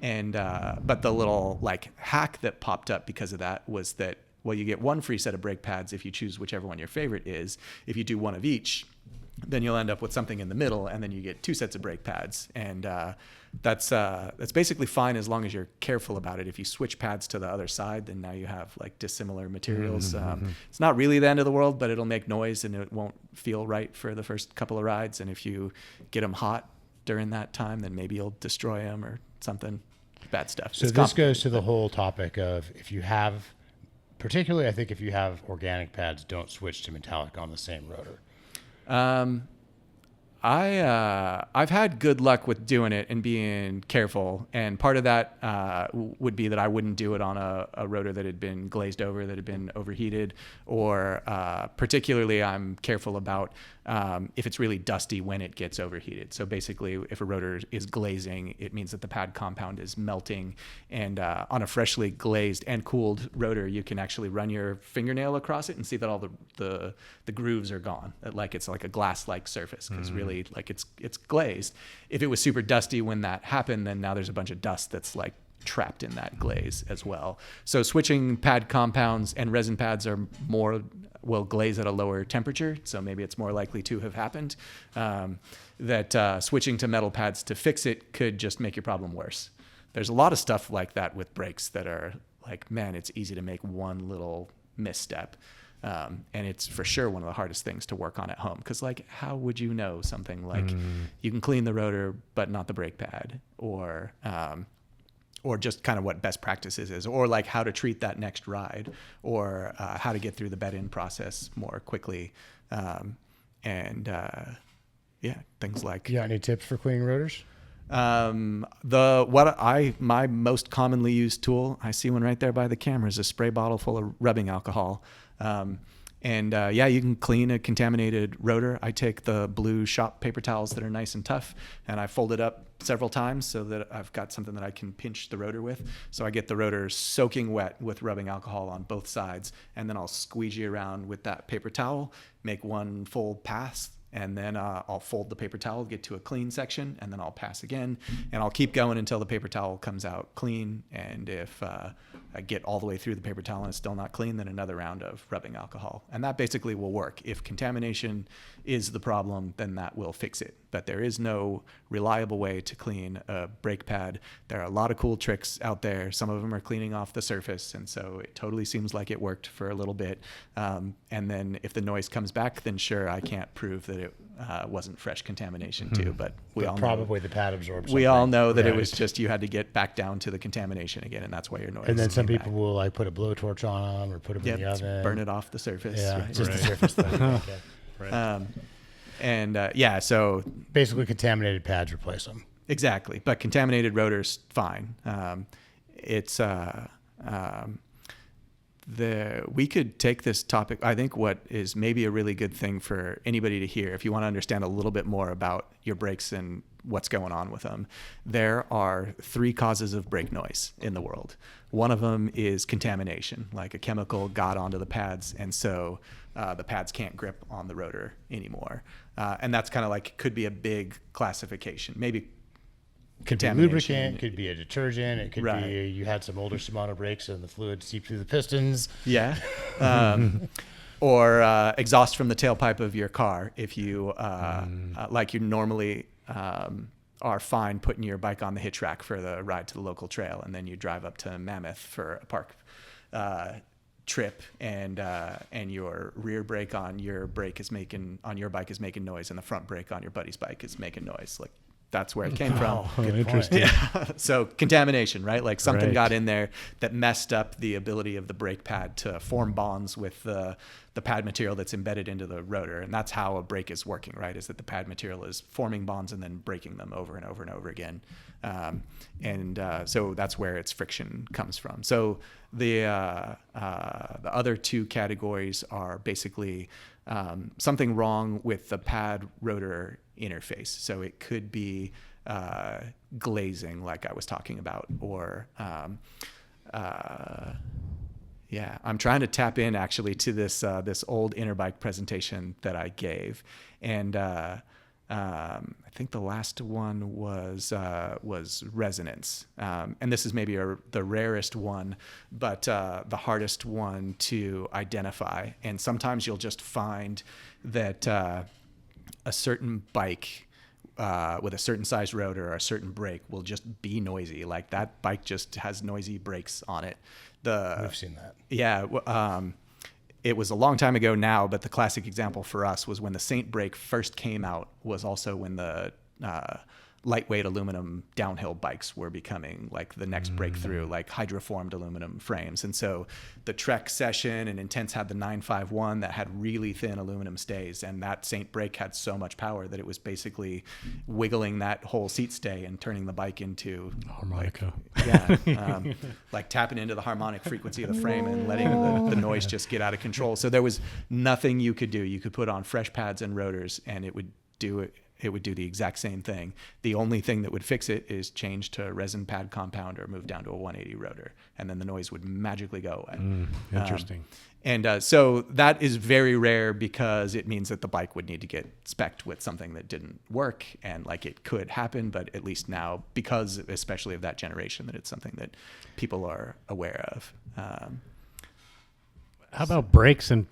But the little hack that popped up because of that was that, well, you get one free set of brake pads if you choose whichever one your favorite is. If you do one of each, then you'll end up with something in the middle, and then you get two sets of brake pads. And that's basically fine as long as you're careful about it. If you switch pads to the other side, then now you have dissimilar materials. It's not really the end of the world, but it'll make noise and it won't feel right for the first couple of rides. And if you get them hot during that time, then maybe you'll destroy them or something. Bad stuff. So this goes to the whole topic of particularly I think if you have organic pads, don't switch to metallic on the same rotor. I've had good luck with doing it and being careful, and part of that would be that I wouldn't do it on a rotor that had been glazed over, that had been overheated, or particularly I'm careful about if it's really dusty when it gets overheated. So basically, if a rotor is glazing, it means that the pad compound is melting, and on a freshly glazed and cooled rotor, you can actually run your fingernail across it and see that all the grooves are gone, it's like a glass-like surface, because really it's glazed. If it was super dusty when that happened, then now there's a bunch of dust that's trapped in that glaze as well. So switching pad compounds, and resin pads will glaze at a lower temperature, so maybe it's more likely to have happened. Switching to metal pads to fix it could just make your problem worse. There's a lot of stuff like that with brakes that are like, man, it's easy to make one little misstep. And it's for sure one of the hardest things to work on at home, because like, how would you know something like you can clean the rotor but not the brake pad, or just kind of what best practices is, or like how to treat that next ride, or how to get through the bed-in process more quickly, things like. You got any tips for cleaning rotors? My most commonly used tool, I see one right there by the camera, is a spray bottle full of rubbing alcohol. You can clean a contaminated rotor. I take the blue shop paper towels that are nice and tough, and I fold it up several times so that I've got something that I can pinch the rotor with. So I get the rotor soaking wet with rubbing alcohol on both sides, and then I'll squeegee around with that paper towel, make one full pass, and then I'll fold the paper towel, get to a clean section, and then I'll pass again, and I'll keep going until the paper towel comes out clean. And if I get all the way through the paper towel and it's still not clean, then another round of rubbing alcohol. And that basically will work. If contamination is the problem, then that will fix it. But there is no reliable way to clean a brake pad. There are a lot of cool tricks out there. Some of them are cleaning off the surface, and so it totally seems like it worked for a little bit. And then if the noise comes back, then sure, I can't prove that it wasn't fresh contamination too. But we all probably the pad absorbed. We all know that it was just you had to get back down to the contamination again, and that's why your noise. And then some people will like put a blowtorch on them or put them in the oven, burn it off the surface. Yeah, right? just the surface thing. Okay. Right. So basically contaminated pads, replace them. Exactly, but contaminated rotors, fine. We could take this topic. I think what is maybe a really good thing for anybody to hear, if you want to understand a little bit more about your brakes and what's going on with them, there are 3 causes of brake noise in the world. One of them is contamination, like a chemical got onto the pads, and so the pads can't grip on the rotor anymore. And that's kind of like, could be a big classification. Maybe could be lubricant, could be a detergent, it could be you had some older Shimano brakes and the fluid seeped through the pistons. Yeah. Or exhaust from the tailpipe of your car. If you, like you normally are fine putting your bike on the hitch rack for the ride to the local trail, and then you drive up to Mammoth for a park trip, and your rear brake on your bike is making noise, and the front brake on your buddy's bike is making noise. Like, that's where it came from. Oh, interesting. Yeah. So contamination, right? Like something got in there that messed up the ability of the brake pad to form bonds with the pad material that's embedded into the rotor. And that's how a brake is working, right? Is that the pad material is forming bonds and then breaking them over and over and over again. So that's where its friction comes from. So the other 2 categories are basically something wrong with the pad rotor interface. So it could be glazing, like I was talking about, or I'm trying to tap in actually to this old Interbike presentation that I gave, and I think the last one was resonance, and this is maybe the rarest one, but the hardest one to identify. And sometimes you'll just find that a certain bike with a certain size rotor or a certain brake will just be noisy. Like that bike just has noisy brakes on it. We've seen that. Yeah. It was a long time ago now, but the classic example for us was when the Saint brake first came out, was also when the lightweight aluminum downhill bikes were becoming like the next breakthrough, like hydroformed aluminum frames. And so the Trek Session and Intense had the 951 that had really thin aluminum stays, and that Saint brake had so much power that it was basically wiggling that whole seat stay and turning the bike into harmonica. Like tapping into the harmonic frequency of the frame and letting the noise just get out of control. So there was nothing you could do. You could put on fresh pads and rotors and it would do it would do the exact same thing. The only thing that would fix it is change to resin pad compound or move down to a 180 rotor, and then the noise would magically go away. Interesting. So that is very rare because it means that the bike would need to get spec'd with something that didn't work, and like it could happen, but at least now, because especially of that generation, that it's something that people are aware of. How about brakes and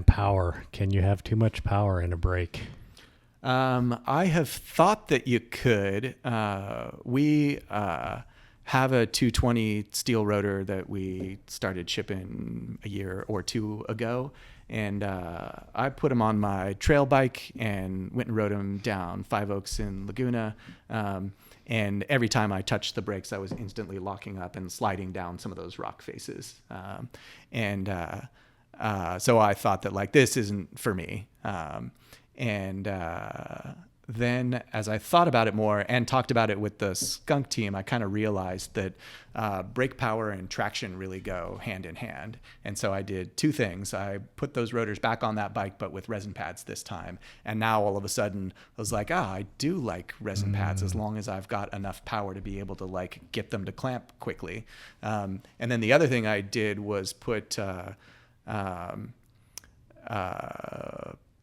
power? Can you have too much power in a brake? I have thought that you could. We have a 220 steel rotor that we started shipping a year or two ago. And I put them on my trail bike and went and rode them down Five Oaks in Laguna. And every time I touched the brakes, I was instantly locking up and sliding down some of those rock faces. So I thought that like, this isn't for me. Then as I thought about it more and talked about it with the skunk team, I kind of realized that brake power and traction really go hand in hand. And so I did two things. I put those rotors back on that bike, but with resin pads this time. And now all of a sudden I was like, I do like resin pads as long as I've got enough power to be able to like get them to clamp quickly. And then the other thing I did was put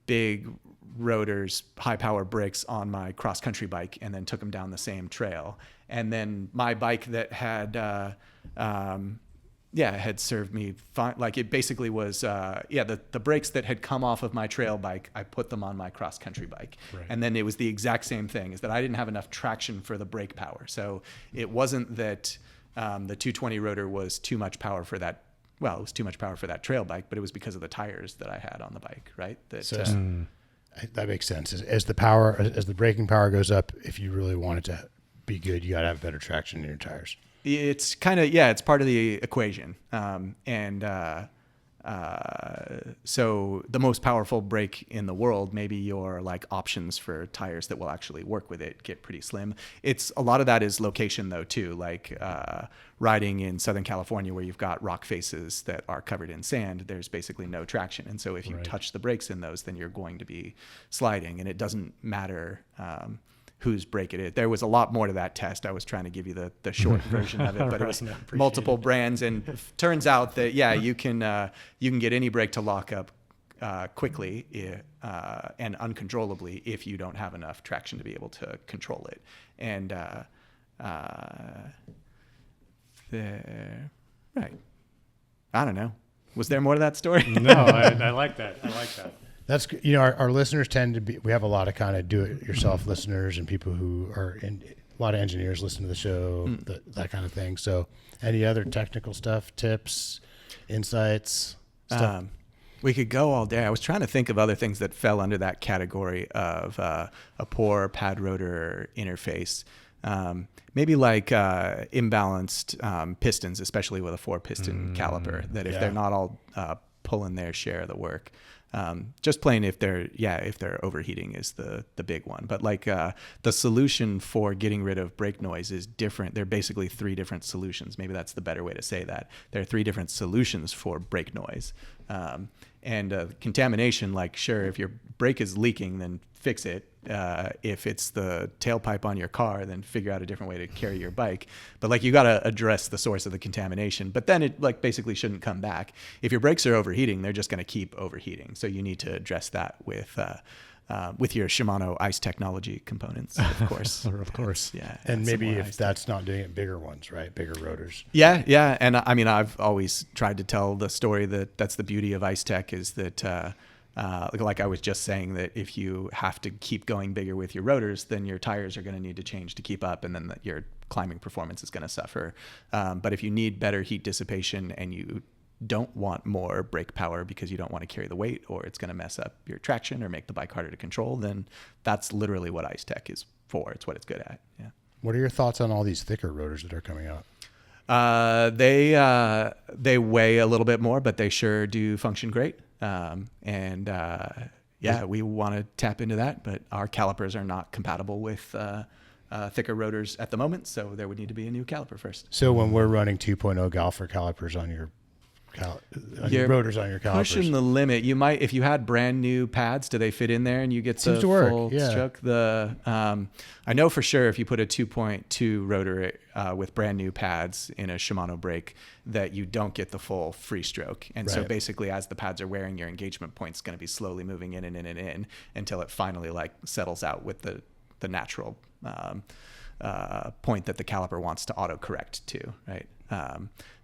big rotors, high power brakes on my cross country bike, and then took them down the same trail. And then my bike that had, had served me fine. Like it basically was, the brakes that had come off of my trail bike, I put them on my cross country bike. Right. And then it was the exact same thing, is that I didn't have enough traction for the brake power. So it wasn't that the 220 rotor was too much power for that. Well, it was too much power for that trail bike, but it was because of the tires that I had on the bike, right? That makes sense. As the braking power goes up, if you really want it to be good, you got to have better traction in your tires. It's kind of, it's part of the equation. So the most powerful brake in the world, maybe your like options for tires that will actually work with it get pretty slim. It's a lot of that is location though too, like riding in Southern California where you've got rock faces that are covered in sand, there's basically no traction. And so if you touch the brakes in those, then you're going to be sliding, and it doesn't matter whose brake it is. There was a lot more to that test. I was trying to give you the short version of it, but it was multiple brands, and turns out that you can get any brake to lock up quickly and uncontrollably if you don't have enough traction to be able to control it. And right. I don't know. Was there more to that story? No, I like that. I like that. That's, our listeners tend to be, we have a lot of kind of do-it-yourself listeners and people who are in, a lot of engineers listen to the show, that kind of thing. So any other technical stuff, tips, insights, stuff? We could go all day. I was trying to think of other things that fell under that category of a poor pad rotor interface. Maybe like imbalanced pistons, especially with a 4-piston caliper, that if they're not all pulling their share of the work. Just plain if they're overheating is the big one. But like the solution for getting rid of brake noise is different. They're basically 3 different solutions. Maybe that's the better way to say that. There are 3 different solutions for brake noise. And contamination, like sure, if your brake is leaking, then fix it. If it's the tailpipe on your car, then figure out a different way to carry your bike. But like you got to address the source of the contamination, but then it like basically shouldn't come back. If your brakes are overheating, they're just going to keep overheating. So you need to address that with your Shimano ice technology components, of course. Of course. Yeah. And maybe if that's not doing it, bigger ones, right? Bigger rotors. Yeah. And I mean, I've always tried to tell the story that that's the beauty of ice tech is that, like I was just saying, that if you have to keep going bigger with your rotors, then your tires are going to need to change to keep up, and then your climbing performance is going to suffer. But if you need better heat dissipation and you don't want more brake power because you don't want to carry the weight or it's going to mess up your traction or make the bike harder to control, then that's literally what ice tech is for. It's what it's good at. Yeah. What are your thoughts on all these thicker rotors that are coming out? They weigh a little bit more, but they sure do function great. We want to tap into that, but our calipers are not compatible with thicker rotors at the moment, so there would need to be a new caliper first. So when we're running 2.0 Galfer calipers on your your rotors on your calipers. Pushing the limit. You might, if you had brand new pads, do they fit in there and you get Seems the to work, full yeah. stroke? I know for sure if you put a 2.2 rotor with brand new pads in a Shimano brake, that you don't get the full free stroke. And so Right. basically, as the pads are wearing, your engagement point's going to be slowly moving in and in and in until it finally like settles out with the natural point that the caliper wants to auto correct to, right?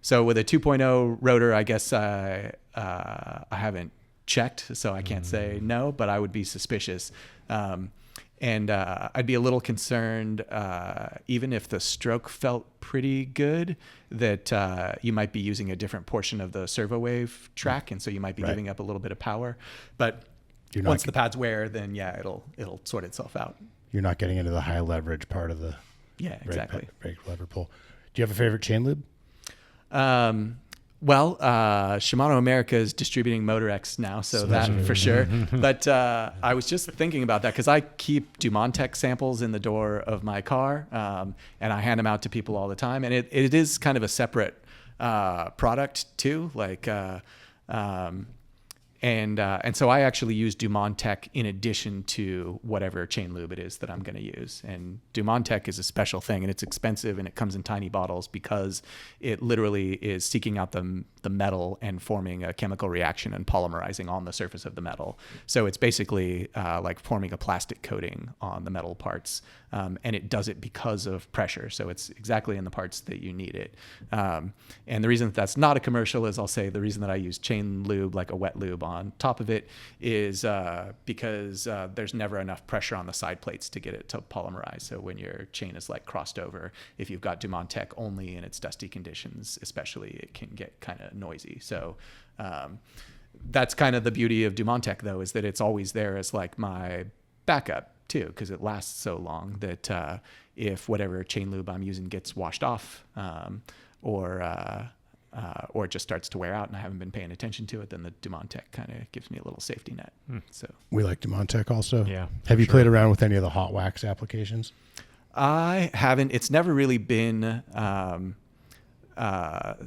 So with a 2.0 rotor, I guess I haven't checked, so I can't say no, but I would be suspicious. And I'd be a little concerned, even if the stroke felt pretty good, that you might be using a different portion of the servo wave track, and so you might be Right. giving up a little bit of power. But You're not once the pads wear, then yeah, it'll sort itself out. You're not getting into the high leverage part of the Yeah, exactly. brake lever pull. Do you have a favorite chain lube? Well, Shimano America is distributing MotorX now, so that for sure. But I was just thinking about that because I keep Dumont-Tech samples in the door of my car, and I hand them out to people all the time. And it is kind of a separate product too, like. And so I actually use Dumont-Tech in addition to whatever chain lube it is that I'm going to use. And Dumont-Tech is a special thing, and it's expensive, and it comes in tiny bottles because it literally is seeking out the metal and forming a chemical reaction and polymerizing on the surface of the metal. So it's basically like forming a plastic coating on the metal parts, and it does it because of pressure. So it's exactly in the parts that you need it. And the reason that that's not a commercial is, I'll say, the reason that I use chain lube, like a wet lube on top of it, is because there's never enough pressure on the side plates to get it to polymerize. So when your chain is like crossed over, if you've got Dumont-Tech only in its dusty conditions, especially, it can get kind of noisy. So that's kind of the beauty of Dumont-Tech, though, is that it's always there as like my backup too, because it lasts so long that if whatever chain lube I'm using gets washed off, or it just starts to wear out and I haven't been paying attention to it, then the Dumont-Tech kind of gives me a little safety net. So We like Dumont-Tech also. Yeah, Have you sure. played around with any of the hot wax applications? I haven't. It's never really been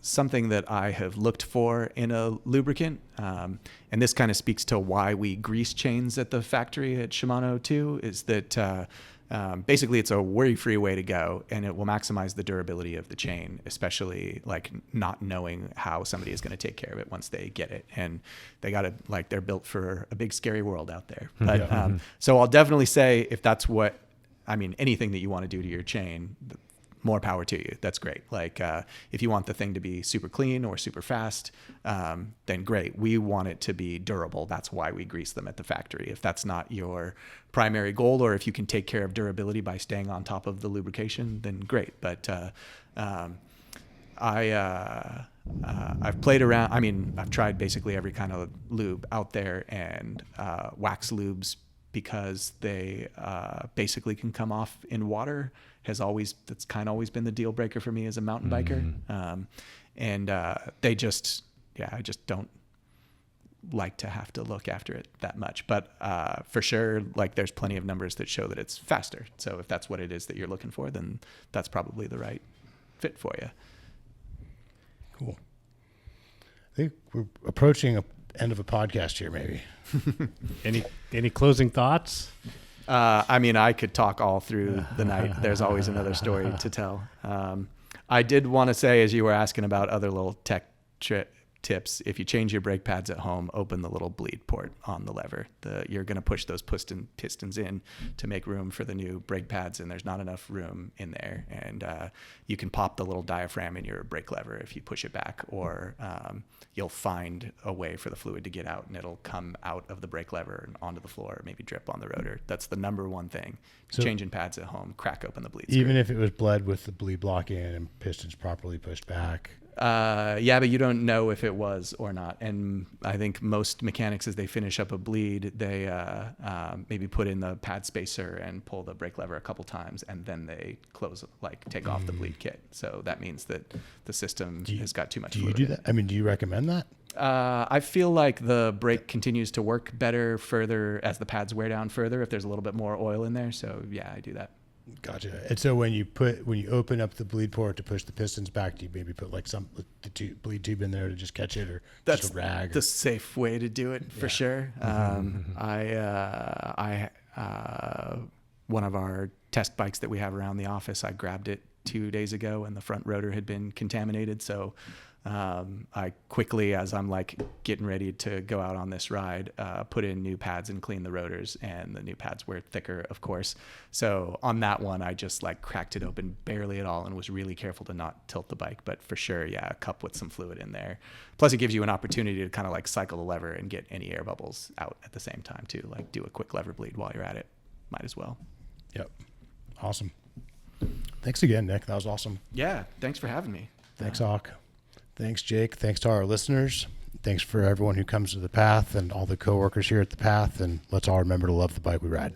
something that I have looked for in a lubricant. And this kind of speaks to why we grease chains at the factory at Shimano too, is that basically it's a worry-free way to go, and it will maximize the durability of the chain, especially like not knowing how somebody is going to take care of it once they get it. And they got to, like, they're built for a big, scary world out there. But so I'll definitely say, if that's what, I mean, anything that you want to do to your chain, more power to you. That's great. Like if you want the thing to be super clean or super fast, then great. We want it to be durable. That's why we grease them at the factory. If that's not your primary goal, or if you can take care of durability by staying on top of the lubrication, then great. But I've played around. I mean, I've tried basically every kind of lube out there, and wax lubes, because they basically can come off in water, that's kind of always been the deal breaker for me as a mountain biker. And I just don't like to have to look after it that much. But for sure, like, there's plenty of numbers that show that it's faster. So if that's what it is that you're looking for, then that's probably the right fit for you. Cool. I think we're approaching the end of a podcast here, maybe. Any closing thoughts? I mean, I could talk all through the night. There's always another story to tell. I did want to say, as you were asking about other little tech tips, if you change your brake pads at home, open the little bleed port on the lever. You're going to push those pistons in to make room for the new brake pads, and there's not enough room in there. And you can pop the little diaphragm in your brake lever if you push it back, or you'll find a way for the fluid to get out, and it'll come out of the brake lever and onto the floor, or maybe drip on the rotor. That's the number one thing. So, changing pads at home, crack open the bleed even screw. if it was bled with the bleed block in and pistons properly pushed back. Yeah, but you don't know if it was or not. And I think most mechanics, as they finish up a bleed, they maybe put in the pad spacer and pull the brake lever a couple times, and then they take off the bleed kit. So that means that the system has got too much fluid. Do you do that? I mean, do you recommend that? I feel like the brake continues to work better further as the pads wear down further if there's a little bit more oil in there. So yeah, I do that. Gotcha. And so when you open up the bleed port to push the pistons back, do you maybe put like bleed tube in there to just catch it, or That's just a rag? the safe way to do it for sure. One of our test bikes that we have around the office, I grabbed it 2 days ago and the front rotor had been contaminated. So I quickly, as I'm like getting ready to go out on this ride, put in new pads and clean the rotors, and the new pads were thicker, of course. So on that one, I just like cracked it open barely at all and was really careful to not tilt the bike. But for sure, yeah, a cup with some fluid in there. Plus it gives you an opportunity to kind of like cycle the lever and get any air bubbles out at the same time too. Like do a quick lever bleed while you're at it. Might as well. Yep. Awesome. Thanks again, Nick. That was awesome. Yeah. Thanks for having me. Thanks, Hawk. Thanks, Jake. Thanks to our listeners. Thanks for everyone who comes to the Path and all the coworkers here at the Path. And let's all remember to love the bike we ride.